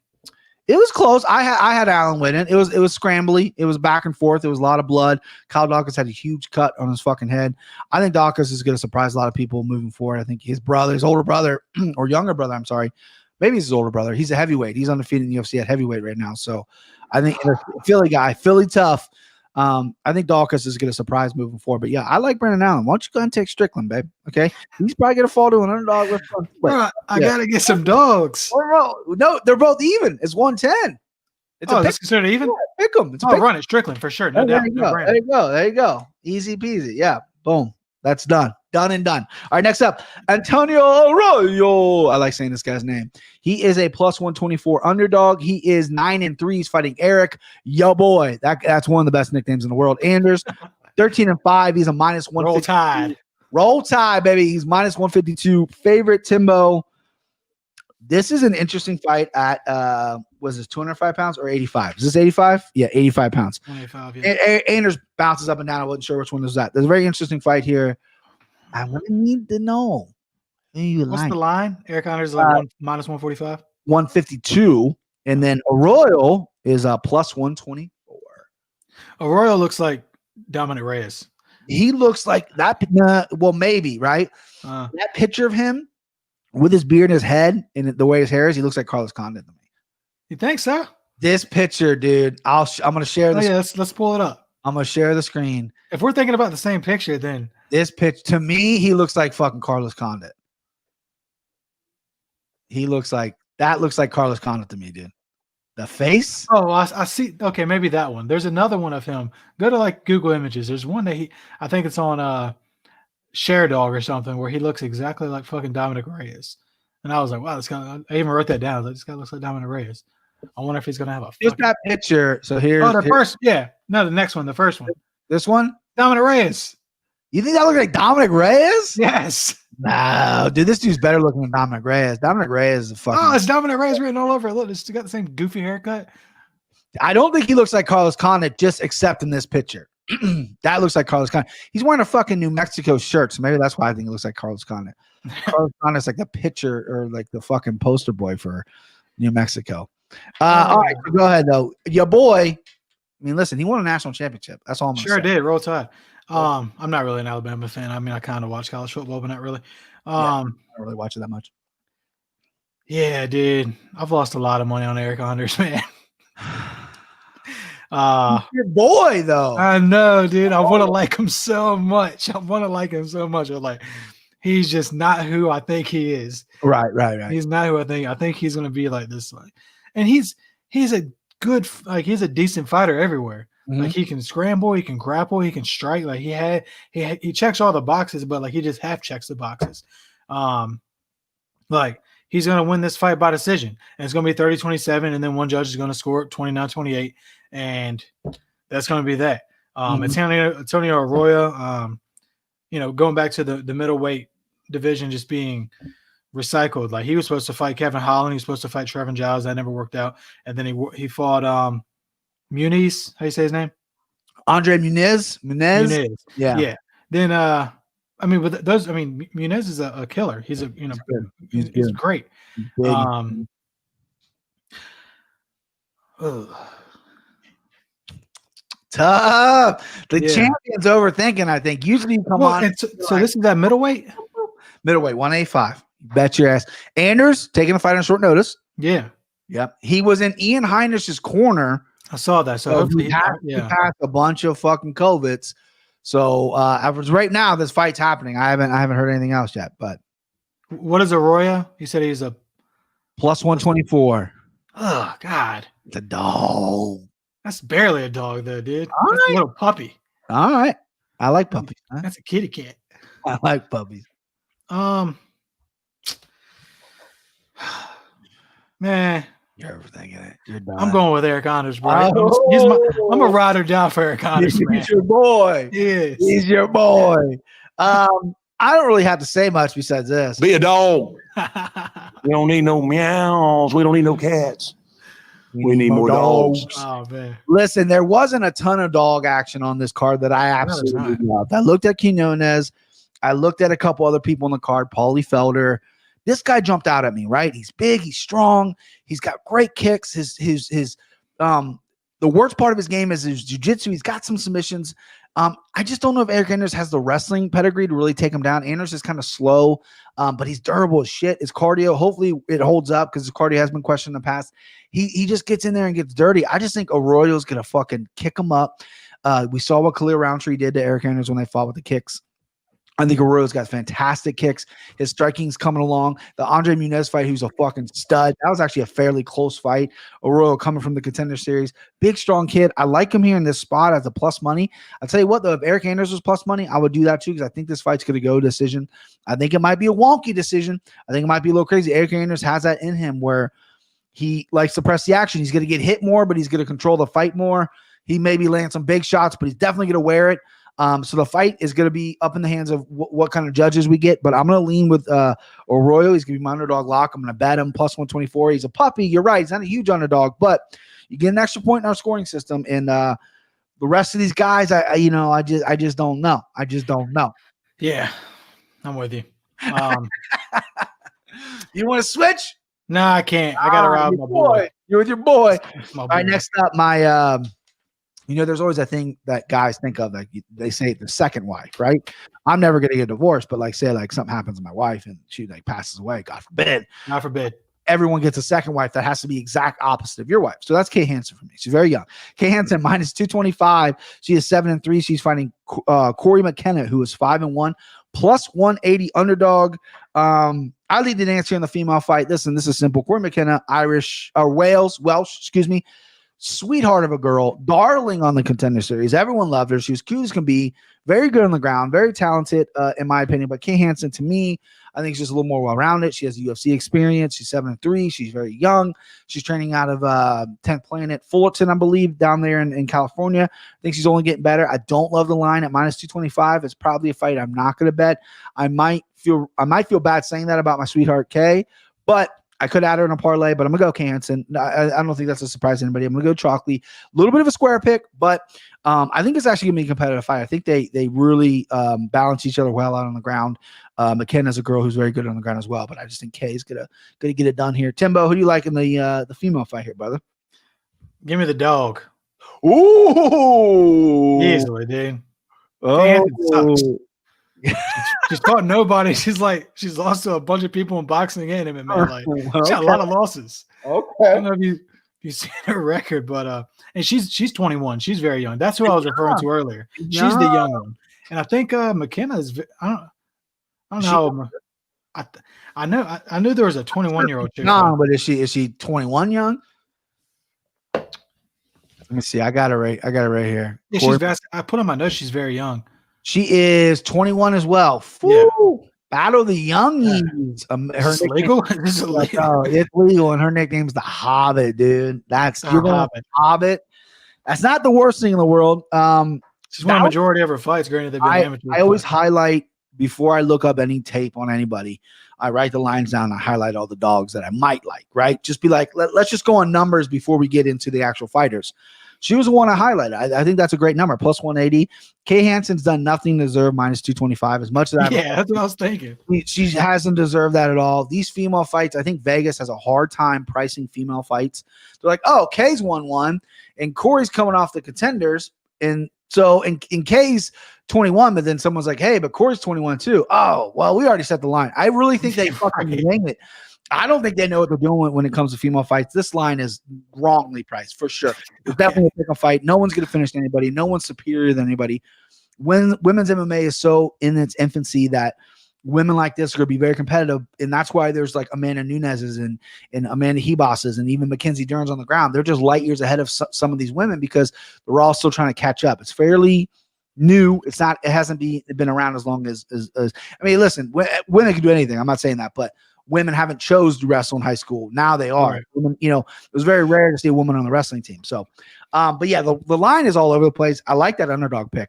It was close. I had Allen winning. It was scrambly. It was back and forth. It was a lot of blood. Kyle Dawkins had a huge cut on his fucking head. I think Dawkins is going to surprise a lot of people moving forward. I think his older brother, or younger brother, I'm sorry. Maybe he's his older brother. He's a heavyweight. He's undefeated in the UFC at heavyweight right now. So I think Philly guy, Philly tough. I think Dawkins is going to surprise moving forward. But yeah, I like Brendan Allen. Why don't you go and take Strickland, babe? Okay. He's probably going to fall to an underdog. I got to get some dogs. No, they're both even. It's 110. It's considered even? Yeah, pick them. Run it, Strickland for sure. No doubt. There you go. Easy peasy. Yeah. Boom. That's done. Done and done. All right, next up, Antonio Arroyo. I like saying this guy's name. He is a plus 124 underdog. He is 9-3. He's fighting Eric. Yo, boy. That's one of the best nicknames in the world. Anders, 13-5. He's a minus 152. Roll Tide, baby. He's minus 152. Favorite Timbo. This is an interesting fight at, was this 205 pounds or 85? Is this 85? Yeah, 85 pounds. 25, yeah. Anders bounces up and down. I wasn't sure which one was that. There's a very interesting fight here. I'm going to need to know. What's the line? Eric Anders is like minus 145? 152. And then Arroyo is a plus 124. Arroyo looks like Dominic Reyes. He looks like that. Well, maybe, right? That picture of him with his beard and his head and the way his hair is, he looks like Carlos Condit to me. You think so? This picture, dude. I'm going to share this. Oh, yeah, let's pull it up. I'm going to share the screen. If we're thinking about the same picture, then this pitch to me, he looks like fucking Carlos Condit. He looks like Carlos Condit to me, dude. The face. Oh, I see. Okay, maybe that one. There's another one of him. Go to like Google Images. There's one that I think it's on ShareDog or something where he looks exactly like fucking Dominic Reyes. And I was like, wow, this guy. I even wrote that down. I was like, this guy looks like Dominic Reyes. I wonder if he's gonna have a. Just that picture. So here's. Oh, first. Yeah. No, the next one. The first one. This one. Dominic Reyes. You think that looks like Dominic Reyes? Yes. No, dude, this dude's better looking than Dominic Reyes. Dominic Reyes is a fucking. Oh, it's Dominic Reyes written all over it. Look, it's got the same goofy haircut. I don't think he looks like Carlos Condit, just except in this picture. That looks like Carlos Condit. He's wearing a fucking New Mexico shirt, so maybe that's why I think it looks like Carlos Condit. Carlos Condit's like the pitcher or like the fucking poster boy for New Mexico. All right, so go ahead though. Your boy. I mean, listen, he won a national championship. That's all I'm Sure did. Roll Tide. I'm not really an Alabama fan. I mean, I kind of watch college football, but not really. I don't really watch it that much. Yeah, dude. I've lost a lot of money on Eric Anders, man. Your boy, though. I know, dude. I want to like him so much. But like, he's just not who I think he is. Right. He's not who I think. I think he's gonna be like this. Like, and he's a good, like, he's a decent fighter everywhere. Mm-hmm. Like, he can scramble, he can grapple, he can strike. Like, he checks all the boxes, but like, he just half checks the boxes. Like, he's going to win this fight by decision, and it's going to be 30-27, and then one judge is going to score 29-28, and that's going to be that. Antonio Arroyo, going back to the middleweight division just being recycled. Like, he was supposed to fight Kevin Holland, he was supposed to fight Trevin Giles, that never worked out, and then he fought Muniz. How you say his name? Andre Muniz. Yeah. Then Muniz is a killer. He's he's great. Tough. The champion's overthinking, I think. Usually you come on. So this is that middleweight? Middleweight, 185. Bet your ass. Anders taking a fight on short notice. Yeah. Yep. He was in Ian Heinrich's corner. I saw that. So hopefully he passed a bunch of fucking COVIDs. So right now, this fight's happening. I haven't heard anything else yet. But what is Arroyo? He said he's a plus 124. Oh God, it's a dog. That's barely a dog, though, dude. That's a little puppy. All right, I like puppies. Huh? That's a kitty cat. I like puppies. Man. You're overthinking it. You're done. I'm going with Eric Anders, bro. I'm a ride or die for Eric Anders. He's your boy. Yes. He's your boy. I don't really have to say much besides this. Be a dog. We don't need no meows. We don't need no cats. We need more dogs. Oh, man. Listen, there wasn't a ton of dog action on this card that I absolutely loved. I looked at Quinones. I looked at a couple other people on the card, Paulie Felder. This guy jumped out at me, right? He's big, he's strong, he's got great kicks. The worst part of his game is his jiu-jitsu. He's got some submissions. I just don't know if Eric Anders has the wrestling pedigree to really take him down. Anders is kind of slow, but he's durable as shit. His cardio, hopefully it holds up because his cardio has been questioned in the past. He just gets in there and gets dirty. I just think Arroyo's going to fucking kick him up. We saw what Khalil Roundtree did to Eric Anders when they fought with the kicks. I think Arroyo's got fantastic kicks. His striking's coming along. The Andre Muniz fight, who's a fucking stud. That was actually a fairly close fight. Arroyo coming from the Contender Series. Big, strong kid. I like him here in this spot as a plus money. I'll tell you what, though, if Eric Anders was plus money, I would do that too because I think this fight's going to go decision. I think it might be a wonky decision. I think it might be a little crazy. Eric Anders has that in him where he likes to press the action. He's going to get hit more, but he's going to control the fight more. He maybe land some big shots, but he's definitely going to wear it. So the fight is going to be up in the hands of what kind of judges we get, but I'm going to lean with Arroyo. He's going to be my underdog lock. I'm going to bet him plus 124. He's a puppy. You're right. He's not a huge underdog, but you get an extra point in our scoring system. And the rest of these guys, I just don't know. I just don't know. Yeah, I'm with you. You want to switch? No, I can't. I got to ride my boy. You're with your boy. My All right, boy. next up, there's always a thing that guys think of, like they say the second wife, right? I'm never going to get divorced, but like say like something happens to my wife and she like passes away, God forbid. God forbid. Everyone gets a second wife that has to be exact opposite of your wife. So that's Kay Hansen for me. She's very young. Kay Hansen minus 225. She is 7-3. She's fighting Corey McKenna, who is 5-1, plus 180 underdog. I lead the dance here in the female fight. Listen, this is simple. Corey McKenna, Welsh, sweetheart of a girl, darling on the Contender Series. Everyone loved her. She was cute as can be, very good on the ground, very talented, in my opinion. But Kay Hansen, to me, I think she's just a little more well-rounded. She has UFC experience. She's 7-3. She's very young. She's training out of 10th Planet Fullerton, I believe, down there in California. I think she's only getting better. I don't love the line at -225. It's probably a fight I'm not going to bet. I might feel bad saying that about my sweetheart Kay, but I could add her in a parlay, but I'm going to go Kay Hansen. I don't think that's a surprise to anybody. I'm going to go Chalkley. A little bit of a square pick, but I think it's actually going to be a competitive fight. I think they really balance each other well out on the ground. McKenna's a girl who's very good on the ground as well, but I just think Kay's gonna get it done here. Timbo, who do you like in the female fight here, brother? Give me the dog. Ooh, Easily, dude. Oh, She's fought nobody. She's lost to a bunch of people in boxing and MMA. Like she's got a lot of losses. Okay. I don't know if you see her record, but and she's 21. She's very young. That's who I was referring to earlier. She's the young one, and I think McKenna is. I don't know. I knew there was a 21-year-old chick. No, but is she 21 young? Let me see. I got it right here. Yeah, she's vast. I put on my notes. She's very young. She is 21 as well. Yeah. Battle the Youngies. Is it legal? Is it legal? Oh, it's legal, and her nickname's the Hobbit, dude. You're going Hobbit. That's not the worst thing in the world. She's won a majority of her fights. Granted, they've been amateur. I always highlight before I look up any tape on anybody. I write the lines down. I highlight all the dogs that I might like. Right? Just be like, let's just go on numbers before we get into the actual fighters. She was the one I highlighted. I think that's a great number, plus 180. Kay Hansen's done nothing to deserve -225. As much as that, that's what I was thinking. She hasn't deserved that at all. These female fights, I think Vegas has a hard time pricing female fights. They're like, oh, Kay's won one, and Corey's coming off the Contenders, and so in Kay's 21, but then someone's like, hey, but Corey's 21 too. Oh, well, we already set the line. I really think they fucking wing it. I don't think they know what they're doing when it comes to female fights. This line is wrongly priced for sure. It's definitely a pick a fight. No one's going to finish anybody. No one's superior than anybody. When women's MMA is so in its infancy that women like this are going to be very competitive, and that's why there's like Amanda Nunes's and Amanda Hebos's and even Mackenzie Dern's on the ground. They're just light years ahead of some of these women because they're all still trying to catch up. It's fairly new. It hasn't been around as long as I mean, listen, women can do anything. I'm not saying that, but women haven't chose to wrestle in high school. Now they are. Right. Women, it was very rare to see a woman on the wrestling team. So, but yeah, the line is all over the place. I like that underdog pick.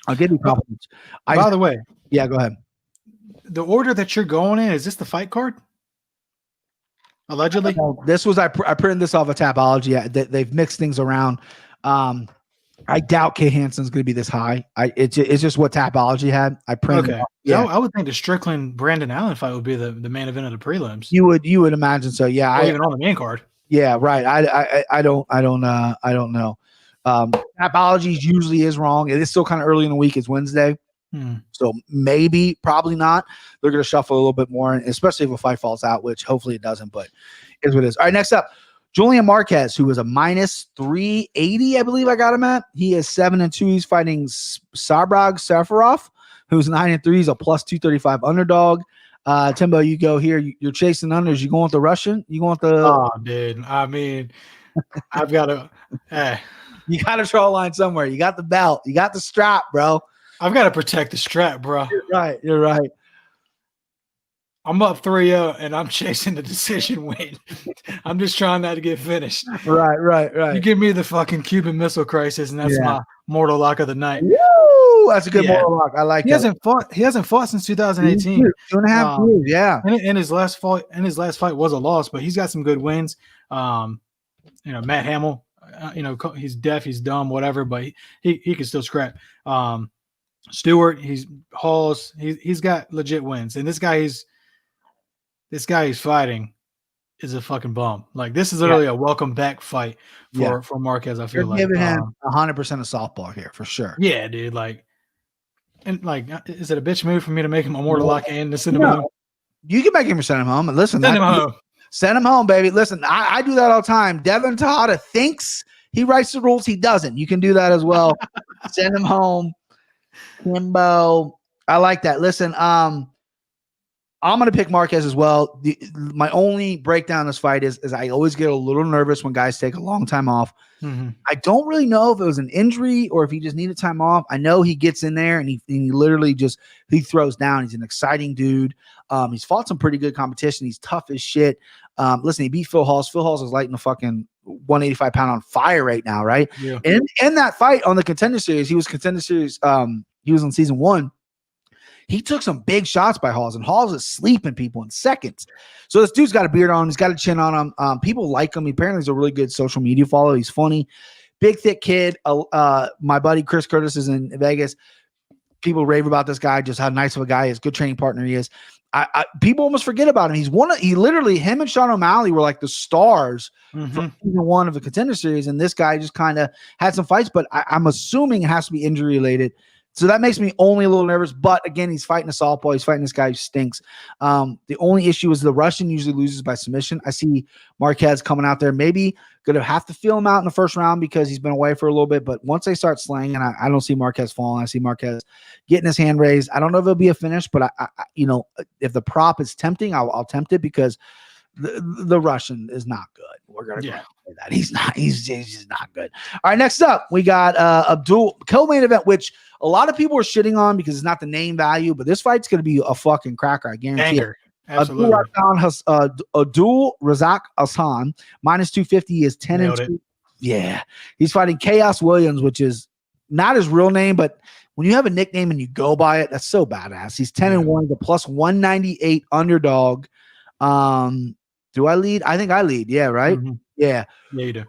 I'll give you compliments. By the way, yeah, go ahead. The order that you're going in, is this the fight card? Allegedly, this was I printed this off of Tapology. They've mixed things around. I doubt Kay Hansen's going to be this high. It's just what Tapology had. I printed. Okay. Yeah, I would think the Strickland Brandon Allen fight would be the main event of the prelims. You would imagine so. Yeah, or even on the main card. Yeah, right. I don't know. Tapology usually is wrong. It is still kind of early in the week. It's Wednesday. So maybe, probably not. They're going to shuffle a little bit more, especially if a fight falls out, which hopefully it doesn't, but is what it is. All right, next up, Julian Marquez, who is a -380, I believe I got him at. He is 7-2. He's fighting Sabrag Safarov, who's 9-3. He's a +235 underdog. Timbo, you go here. You're chasing unders. You going with the Russian? You going with the? Oh, dude. I mean, I've got to. You got to draw a line somewhere. You got the belt. You got the strap, bro. I've got to protect the strap, bro. You're right. I'm up 3-0, and I'm chasing the decision win. I'm just trying not to get finished. Right. You give me the fucking Cuban Missile Crisis, and that's my mortal lock of the night. Woo! That's a good mortal lock. I like that. He hasn't fought since 2018. 2.5 years, yeah. And his last fight was a loss, but he's got some good wins. Matt Hamill, he's deaf, he's dumb, whatever, but he can still scrap. Stewart, he's got legit wins, and this guy he's fighting is a fucking bum. Like, this is literally a welcome back fight for Marquez. I feel You're giving him 100% of softball here for sure. Yeah, dude. Is it a bitch move for me to make him a mortal lock and to send him home? You can make him send him home. And listen, send him home. Send him home, baby. Listen, I do that all the time. Devin Tejada thinks he writes the rules. He doesn't. You can do that as well. Send him home. Kimbo. I like that. Listen, I'm going to pick Marquez as well. My only breakdown in this fight is I always get a little nervous when guys take a long time off. Mm-hmm. I don't really know if it was an injury or if he just needed time off. I know he gets in there and he literally he throws down. He's an exciting dude. He's fought some pretty good competition. He's tough as shit. Listen, he beat Phil Halls. Phil Halls is lighting the fucking 185 pound on fire right now, right? Yeah. And in that fight on the Contender Series, he was Contender Series. He was on season 1. He took some big shots by Halls, and Halls is sleeping people in seconds. So this dude's got a beard on him. He's got a chin on him. People like him. Apparently he's a really good social media follower. He's funny. Big, thick kid. My buddy Chris Curtis is in Vegas. People rave about this guy, just how nice of a guy he is. Good training partner he is. People almost forget about him. Him and Sean O'Malley were like the stars from season 1 of the Contender Series, and this guy just kind of had some fights, but I'm assuming it has to be injury related. So that makes me only a little nervous. But again, he's fighting a southpaw. He's fighting this guy who stinks. The only issue is the Russian usually loses by submission. I see Marquez coming out there, maybe going to have to feel him out in the first round because he's been away for a little bit. But once they start slanging, I don't see Marquez falling. I see Marquez getting his hand raised. I don't know if it'll be a finish, but if the prop is tempting, I'll tempt it because the Russian is not good. We're gonna go ahead and say that he's not. He's just not good. All right, next up we got Abdul co-main event, which a lot of people are shitting on because it's not the name value, but this fight's gonna be a fucking cracker. I guarantee it. Absolutely. Abdul Razak Hassan minus 250 is 10-2. Yeah, he's fighting Chaos Williams, which is not his real name, but when you have a nickname and you go by it, that's so badass. He's 10-1, the plus 198 underdog. Do I lead? I think I lead. Yeah, right? Mm-hmm. Yeah. Yeah, you do.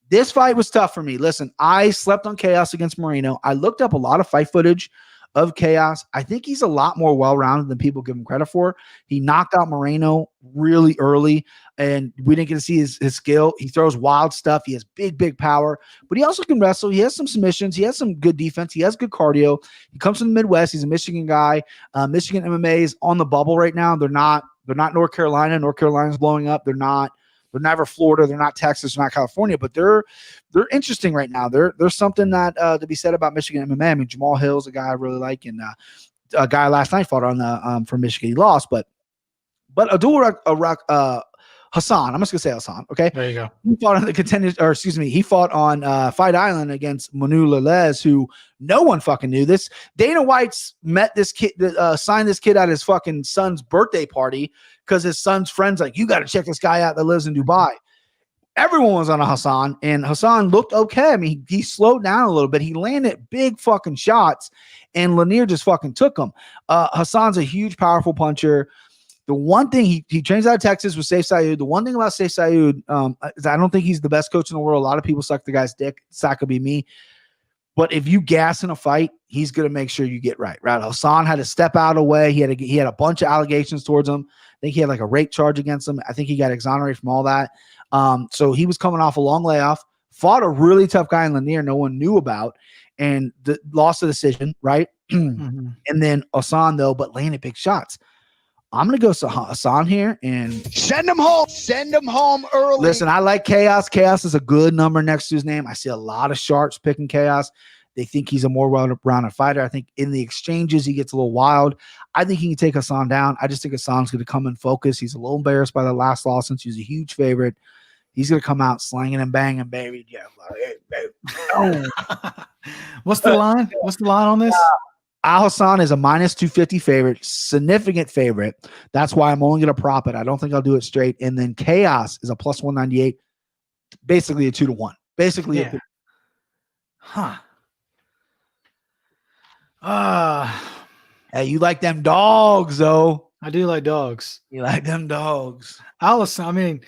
This fight was tough for me. Listen, I slept on Chaos against Moreno. I looked up a lot of fight footage of Chaos. I think he's a lot more well-rounded than people give him credit for. He knocked out Moreno really early, and we didn't get to see his skill. He throws wild stuff. He has big power, but he also can wrestle. He has some submissions. He has some good defense. He has good cardio. He comes from the Midwest. He's a Michigan guy. Michigan MMA is on the bubble right now. They're not North Carolina. North Carolina's blowing up. They're never Florida. They're not Texas. They're not California, but they're interesting right now. There's something that to be said about Michigan MMA. I mean, Jamal Hill's a guy I really like, and a guy last night fought on the from Michigan. He lost, but Abdul Hassan. I'm just gonna say Hassan. Okay, there you go. He fought on the contenders, or excuse me, he fought on Fight Island against Manu Lelez, who no one fucking knew. This Dana White's met this kid, signed this kid at his fucking son's birthday party because his son's friends like, you got to check this guy out that lives in Dubai. Everyone was on a Hassan, and Hassan looked okay. I mean, he slowed down a little bit. He landed big fucking shots, and Lanier just fucking took him. Hassan's a huge, powerful puncher. The one thing he trains out of Texas with Saif Sayoud. The one thing about Saif Sayoud is I don't think he's the best coach in the world. A lot of people suck the guy's dick. That could be me. But if you gas in a fight, he's going to make sure you get right. Hassan had to step out of the way. He had a bunch of allegations towards him. I think he had like a rape charge against him. I think he got exonerated from all that. So he was coming off a long layoff, fought a really tough guy in Lanier no one knew about, and lost the decision, right? And then Hassan, though, but landed big shots. I'm going to go Hassan here and send him home. Send him home early. Listen, I like Chaos. Chaos is a good number next to his name. I see a lot of sharps picking Chaos. They think he's a more well-rounded fighter. I think in the exchanges, he gets a little wild. I think he can take Hassan down. I just think Hassan's going to come in focus. He's a little embarrassed by the last loss since he's a huge favorite. He's going to come out slanging and banging, baby. Yeah. What's the line? What's the line on this? Al Hassan is a minus 250 favorite, significant favorite. That's why I'm only going to prop it. I don't think I'll do it straight. And then Chaos is a plus 198, basically a 2-1. Basically, yeah. Hey, you like them dogs, though. I do like dogs. You like them dogs. Allison, I mean,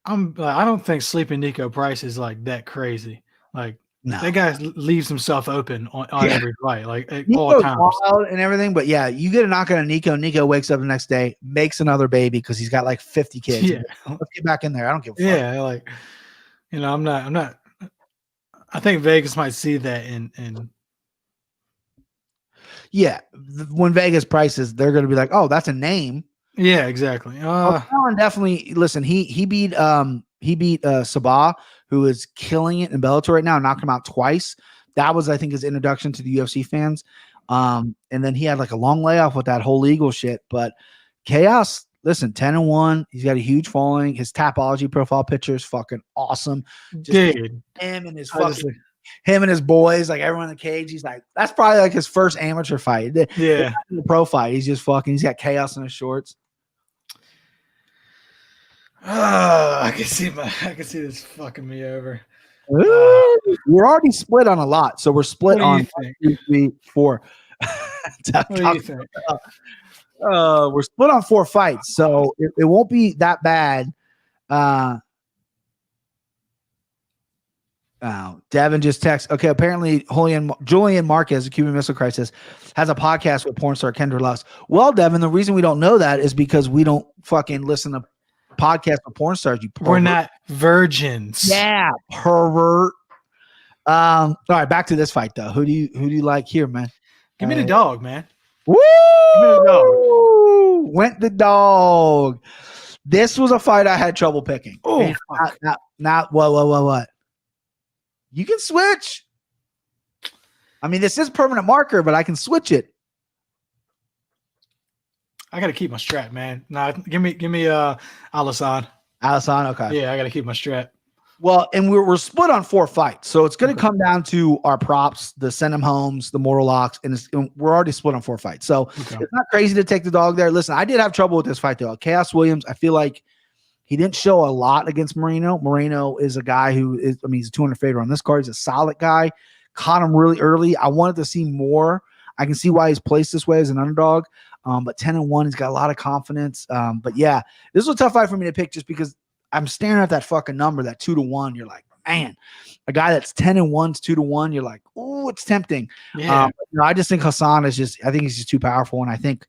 I don't think Sleeping Nico Price is like that crazy. Like, no. That guy leaves himself open on every fight, like at all times. Wild and everything, but yeah, you get a knock on Nico. Nico wakes up the next day, makes another baby because he's got like 50 kids. Yeah. Let's get back in there. I don't give a fuck. Yeah, like, I'm not. I think Vegas might see that and. Yeah, when Vegas prices, they're going to be like, "Oh, that's a name." Yeah, exactly. Definitely. Listen, he beat Sabah, who is killing it in Bellator right now, knocked him out twice. That was, I think, his introduction to the UFC fans. And then he had like a long layoff with that whole legal shit. But Chaos, listen, 10-1. He's got a huge following. His Tapology profile picture is fucking awesome. Dude, him and his boys, like everyone in the cage. He's like, that's probably like his first amateur fight. Yeah. The pro fight. He's just fucking. He's got Chaos in his shorts. I can see this fucking me over. We're already split on a lot, so we're split on 1, 2, 3, 4. What do you think? We're split on 4 fights, so it won't be that bad. Devin just texts. Okay, apparently Julian Marquez, the Cuban Missile Crisis, has a podcast with porn star Kendra Lux. Well, Devin, the reason we don't know that is because we don't fucking listen to podcasts with porn stars. We're not virgins. Yeah, pervert. All right, back to this fight though. Who do you like here, man? Give me the dog, man. Woo! Give me the dog. Went the dog. This was a fight I had trouble picking. Oh, not what? You can switch. I mean, this is permanent marker, but I can switch it. I gotta keep my strap, man. Nah, give me Alassane. Alassane, okay. Yeah, I gotta keep my strap. Well, and we're split on 4 fights, so it's going to come down to our props, the send 'em homes, the mortal locks, and we're already split on 4 fights. So It's not crazy to take the dog there. Listen, I did have trouble with this fight though. Chaos Williams, I feel like he didn't show a lot against Moreno. Moreno is a guy who is, I mean, he's a 200 favorite on this card. He's a solid guy. Caught him really early. I wanted to see more. I can see why he's placed this way as an underdog. But 10-1, he's got a lot of confidence. But yeah, this was a tough fight for me to pick just because I'm staring at that fucking number, that 2-1. You're like, man, a guy that's 10-1's 2-1. You're like, oh, it's tempting. Yeah. I just think Hassan is I think he's just too powerful. And I think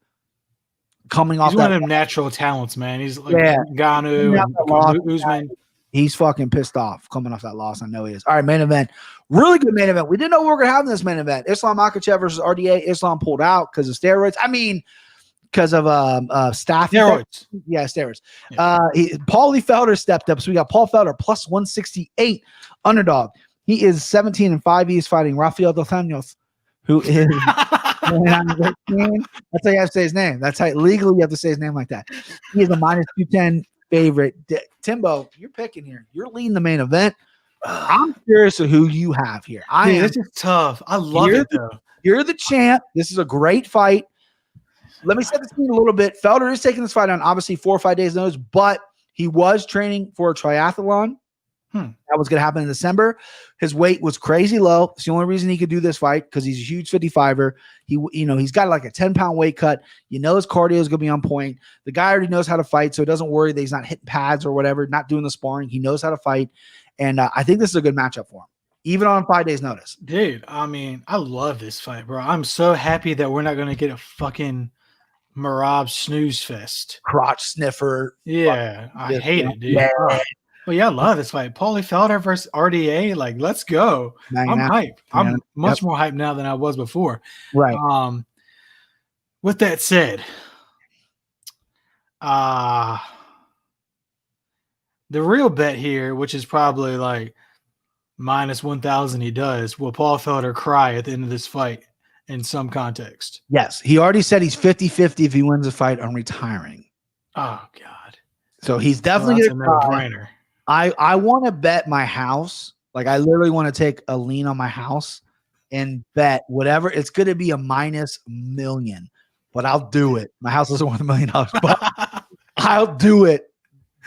coming off he's one of them natural talents, man. He's like Ngannou and Usman. He's fucking pissed off coming off that loss. I know he is. All right, main event. Really good main event. We didn't know we were going to have in this main event. Islam Makhachev versus RDA. Islam pulled out because of steroids. I mean, because of staff steroids. Yeah, steroids. Yeah. Paulie Felder stepped up. So we got Paul Felder plus 168 underdog. He is 17-5. He is fighting Rafael Dos Anjos, who is that's how you have to say his name. That's how legally you have to say his name like that. He is a minus 210 favorite. Timbo, you're picking here. You're leading the main event. I'm curious of who you have here. This is tough. I love it though. You're the champ. This is a great fight. Let me set the scene a little bit. Felder is taking this fight on obviously 4 or 5 days notice, but he was training for a triathlon. That was going to happen in December. His weight was crazy low. It's the only reason he could do this fight because he's a huge 55er. He's got like a 10-pound weight cut. His cardio is going to be on point. The guy already knows how to fight, so he doesn't worry that he's not hitting pads or whatever, not doing the sparring. He knows how to fight, and I think this is a good matchup for him, even on 5 days notice. Dude, I mean, I love this fight, bro. I'm so happy that we're not going to get a fucking Marab snooze fest. Crotch sniffer. Yeah, I hate it, dude. Yeah. But yeah, I love this fight. Paulie Felder versus RDA. Like, let's go. I'm hyped. I'm much more hyped now than I was before. Right. With that said, the real bet here, which is probably like minus 1,000 he does, will Paul Felder cry at the end of this fight in some context? Yes. He already said he's 50-50 if he wins the fight on retiring. Oh, God. So he's definitely going to cry. No-brainer. I want to bet my house. Like, I literally want to take a lean on my house and bet whatever. It's going to be a minus $1,000,000, but I'll do it. My house isn't worth $1 million, but I'll do it.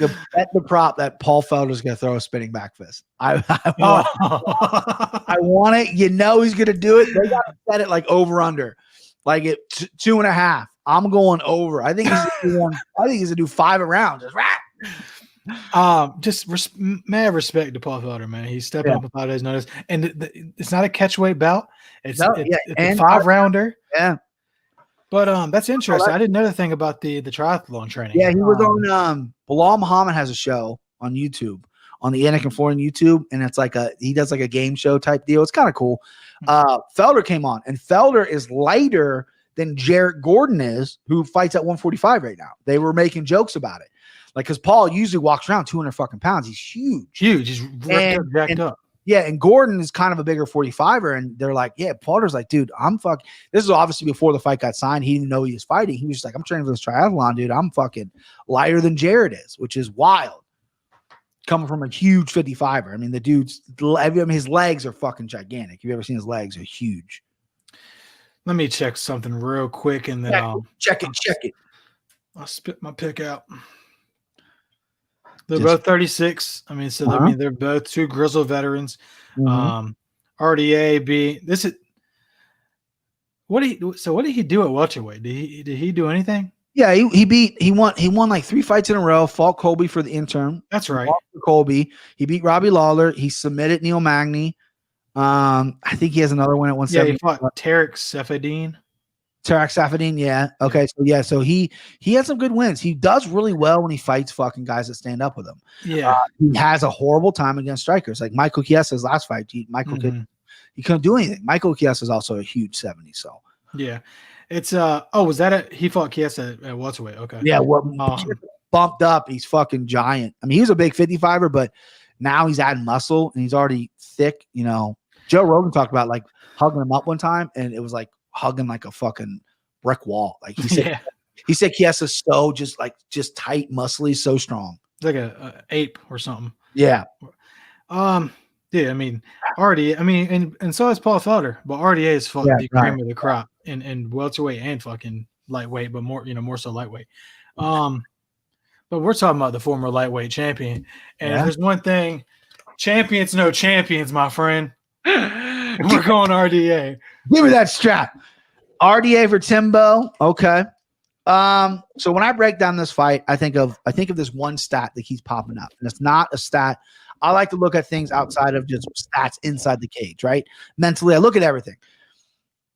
Bet the prop that Paul Felder is going to throw a spinning back fist. I want it. He's going to do it. They got to set it like over under, like at 2.5. I'm going over. I think he's going to do 5 rounds. Just mad respect to Paul Felder, man. He's stepping up without his notice, and it's not a catchweight bout. It's a 5-rounder. Yeah, but that's interesting. I didn't know the thing about the triathlon training. Yeah, he was on. Bilal Muhammad has a show on YouTube, on the Anik and Florian YouTube, and it's like he does like a game show type deal. It's kind of cool. Felder came on, and Felder is lighter than Jarrett Gordon is, who fights at 145 right now. They were making jokes about it. Like, because Paul usually walks around 200 fucking pounds. He's huge. He's jacked up. Yeah, and Gordon is kind of a bigger 45er, and they're like, yeah, Felder's like, dude, this is obviously before the fight got signed. He didn't know he was fighting. He was just like, I'm training for this triathlon, dude. I'm fucking lighter than Jared is, which is wild. Coming from a huge 55er. I mean, the dude's, his legs are fucking gigantic. You've ever seen his legs? They're huge. Let me check something real quick, and then check it. I'll spit my pick out. They're both 36. I mean, so I mean, they're both two grizzled veterans. RDA being this is what did he do at welterweight? Did he do anything? Yeah, he won like 3 fights in a row. Fought Colby for the interim. That's right. Colby. He beat Robbie Lawler. He submitted Neil Magny. I think he has another one at 170. Yeah, he fought Tarek Safadine. Yeah. Okay. So he had some good wins. He does really well when he fights fucking guys that stand up with him. Yeah. He has a horrible time against strikers. Like Michael Chiesa's last fight. He couldn't do anything. Michael Chiesa is also a huge 70. So yeah. It's was that he fought Chiesa at welterweight? Okay. Yeah, bumped up. He's fucking giant. I mean, he was a big 55er, but now he's adding muscle and he's already thick. You know, Joe Rogan talked about like hugging him up one time, and it was like hugging like a fucking brick wall. Like he said Chiesa's so just tight, muscly, so strong. It's like a ape or something. Yeah. Yeah, I mean, RDA, I mean, and so is Paul Felder, but RDA is fucking the cream of the crop in welterweight and fucking lightweight, but more so lightweight. But we're talking about the former lightweight champion. And if there's one thing, champions know champions, my friend. We're going RDA. Give me that strap. RDA for Timbo. Okay. So when I break down this fight, I think of this one stat that keeps popping up, and it's not a stat. I like to look at things outside of just stats inside the cage, right? Mentally, I look at everything.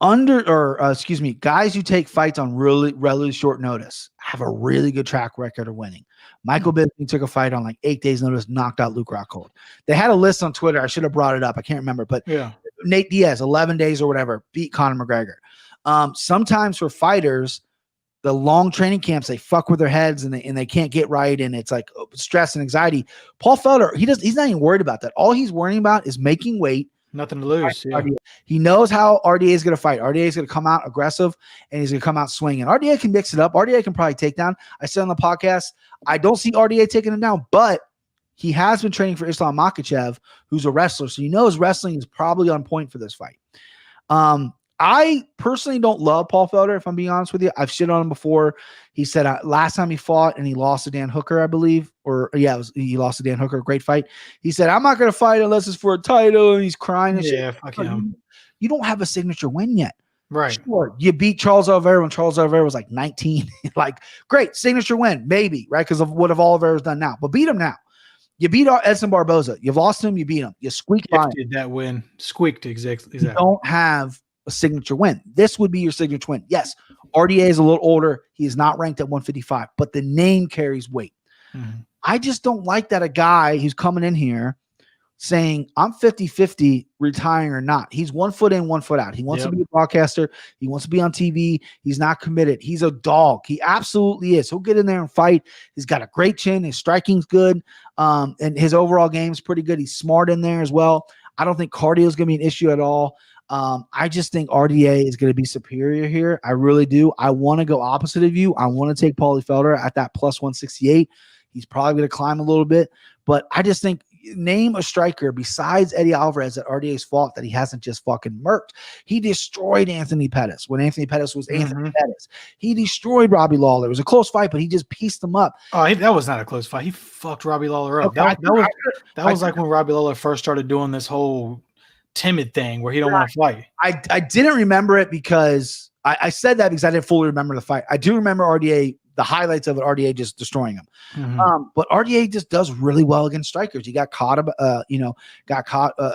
Guys who take fights on really short notice have a really good track record of winning. Michael Bisping took a fight on like 8 days notice, knocked out Luke Rockhold. They had a list on Twitter. I should have brought it up. I can't remember, but Nate Diaz, 11 days or whatever, beat Conor McGregor. Sometimes for fighters, the long training camps, they fuck with their heads and they can't get right, and it's like stress and anxiety. Paul Felder, he's not even worried about that. All he's worrying about is making weight. Nothing to lose. Yeah. He knows how RDA is going to fight. RDA is going to come out aggressive, and he's going to come out swinging. RDA can mix it up. RDA can probably take down. I said on the podcast, I don't see RDA taking him down, but he has been training for Islam Makhachev, who's a wrestler, so his wrestling is probably on point for this fight. I personally don't love Paul Felder, if I'm being honest with you. I've shit on him before. He said last time he fought and he lost to Dan Hooker, I believe. He lost to Dan Hooker, a great fight. He said, I'm not going to fight unless it's for a title, and he's crying and shit. Fuck him. You don't have a signature win yet. Right. Sure, you beat Charles Oliveira when Charles Oliveira was like 19. Like, great, signature win, maybe, right? Because of what Oliveira's done now. But beat him now. You beat Edson Barboza. You've lost him, you beat him. You squeaked by him. That win. Squeaked, exactly. You don't have a signature win. This would be your signature win. Yes, RDA is a little older. He is not ranked at 155, but the name carries weight. Mm-hmm. I just don't like that a guy who's coming in here saying, I'm 50-50 retiring or not. He's 1 foot in, 1 foot out. He wants to be a broadcaster. He wants to be on TV. He's not committed. He's a dog. He absolutely is. He'll get in there and fight. He's got a great chin. His striking's good. And his overall game's pretty good. He's smart in there as well. I don't think cardio is going to be an issue at all. I just think RDA is going to be superior here. I really do. I want to go opposite of you. I want to take Paulie Felder at that plus 168. He's probably going to climb a little bit, but I just think name a striker besides Eddie Alvarez that RDA's fought that he hasn't just fucking murked. He destroyed Anthony Pettis when Anthony Pettis was Anthony Pettis. He destroyed Robbie Lawler. It was a close fight, but he just pieced him up. Oh, that was not a close fight. He fucked Robbie Lawler up. Okay, that was like when Robbie Lawler first started doing this whole timid thing where he don't want to fight. I didn't remember it because I said that because I didn't fully remember the fight. I do remember RDA, the highlights of it, RDA just destroying him. But RDA just does really well against strikers. He got caught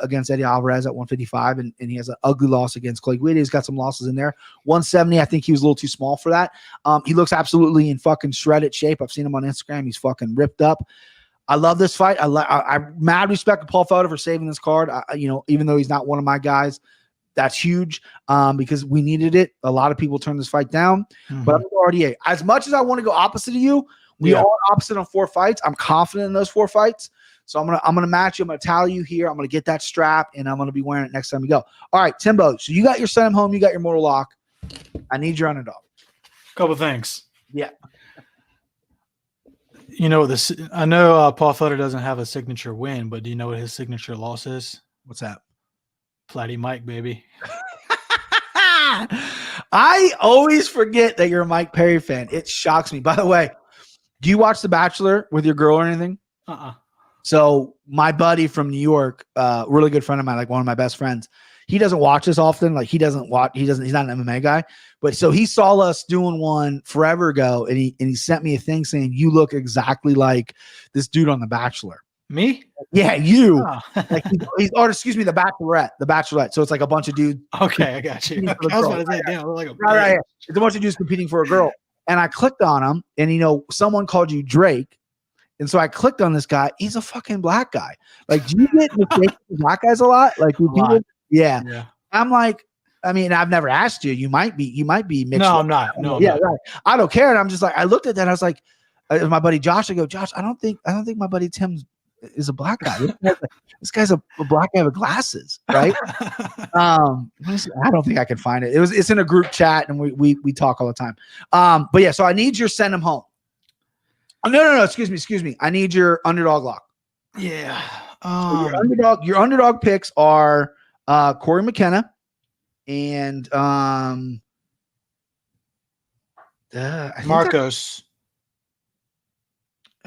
against Eddie Alvarez at 155, and he has an ugly loss against Clay Guida. He's got some losses in there. 170, I think he was a little too small for that. He looks absolutely in fucking shredded shape. I've seen him on Instagram. He's fucking ripped up. I love this fight. I mad respect to Paul Felder for saving this card. Even though he's not one of my guys, that's huge because we needed it. A lot of people turned this fight down, but I'm RDA. As much as I want to go opposite of you, we are opposite on 4 fights. I'm confident in those 4 fights. So I'm gonna match you. I'm gonna tally you here. I'm gonna get that strap, and I'm gonna be wearing it next time we go. All right, Timbo. So you got your Send 'em Home. You got your Mortal Lock. I need your underdog. Couple things. Yeah. You know this. I know Paul Felder doesn't have a signature win, but do you know what his signature loss is? What's that? Flatty Mike, baby. I always forget that you're a Mike Perry fan. It shocks me. By the way, do you watch The Bachelor with your girl or anything? So my buddy from New York, really good friend of mine, like one of my best friends, he doesn't watch this often. Like he's not an MMA guy, but so he saw us doing one forever ago, and he sent me a thing saying, you look exactly like this dude on The Bachelor. Me? Yeah, you. Oh. Like or excuse me, The Bachelorette. So it's like a bunch of dudes. Okay, I got you. Okay, I was about to say, damn, like right. It's a bunch of dudes competing for a girl. And I clicked on him, and someone called you Drake. And so I clicked on this guy. He's a fucking black guy. Like, do you get mistakes with black guys a lot? Like, people? Yeah. I'm like, I mean, I've never asked you. You might be mixed. No, I'm not. No, yeah, right. I don't care. And I'm just like, I looked at that. And I was like, my buddy Josh. I go, Josh, I don't think my buddy Tim is a black guy. This guy's a black guy with glasses, right? I don't think I can find it. It's in a group chat, and we talk all the time. But yeah, so I need your Send 'em Home. Oh, no. Excuse me. I need your underdog lock. Yeah. So your underdog picks are Corey McKenna and Marcos.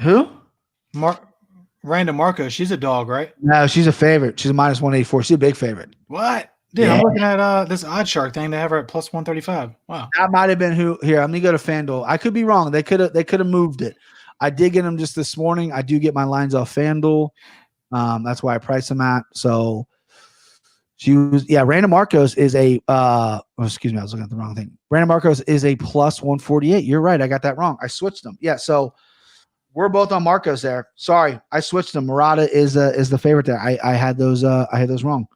Who? Randa Marcos. She's a dog, right? No, she's a favorite. She's a -184. She's a big favorite. What? Dude, yeah. I'm looking at this Odd Shark thing. They have her at +135. Wow. That might have been who. Here, let me go to FanDuel. I could be wrong. They could have moved it. I did get them just this morning. I do get my lines off FanDuel. That's why I price them at. So she was, Randa Marcos is a excuse me, I was looking at the wrong thing. Randa Marcos is a +148. You're right. I got that wrong. I switched them. Yeah, so we're both on Marcos there. Sorry, I switched them. Murata is the favorite there. I had those wrong.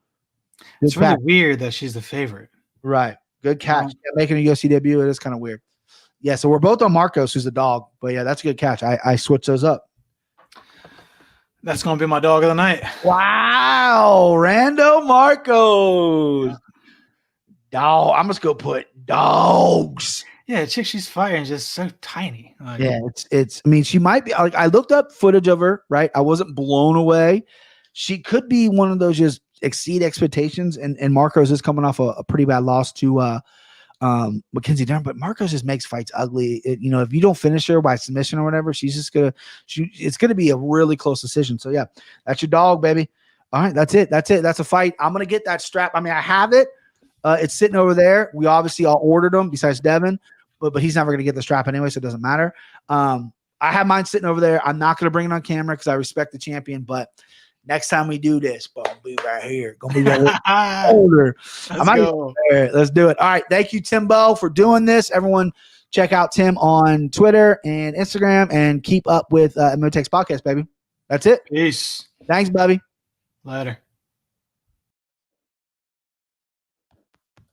Good it's really weird that she's the favorite. Right. Good catch. Making a UFC debut, it is kind of weird. Yeah, so we're both on Marcos, who's a dog. But yeah, that's a good catch. I switched those up. That's going to be my dog of the night. Wow. Rando Marcos. Dog. I'm just going to put dogs. Yeah, the chick she's fighting is just so tiny. Like, yeah, it's. I mean, she might be. Like, I looked up footage of her. Right, I wasn't blown away. She could be one of those just exceed expectations. And Marcos is coming off a pretty bad loss to Mackenzie Dern. But Marcos just makes fights ugly. If you don't finish her by submission or whatever, it's gonna be a really close decision. So yeah, that's your dog, baby. All right, that's it. That's a fight. I'm gonna get that strap. I mean, I have it. It's sitting over there. We obviously all ordered them besides Devin. But he's never going to get the strap anyway, so it doesn't matter. I have mine sitting over there. I'm not going to bring it on camera because I respect the champion. But next time we do this, I'll be right here. Gonna be right older. Let's do it. All right. Thank you, Timbo, for doing this. Everyone, check out Tim on Twitter and Instagram, and keep up with MMA Takes Podcast, baby. That's it. Peace. Thanks, Bubby. Later.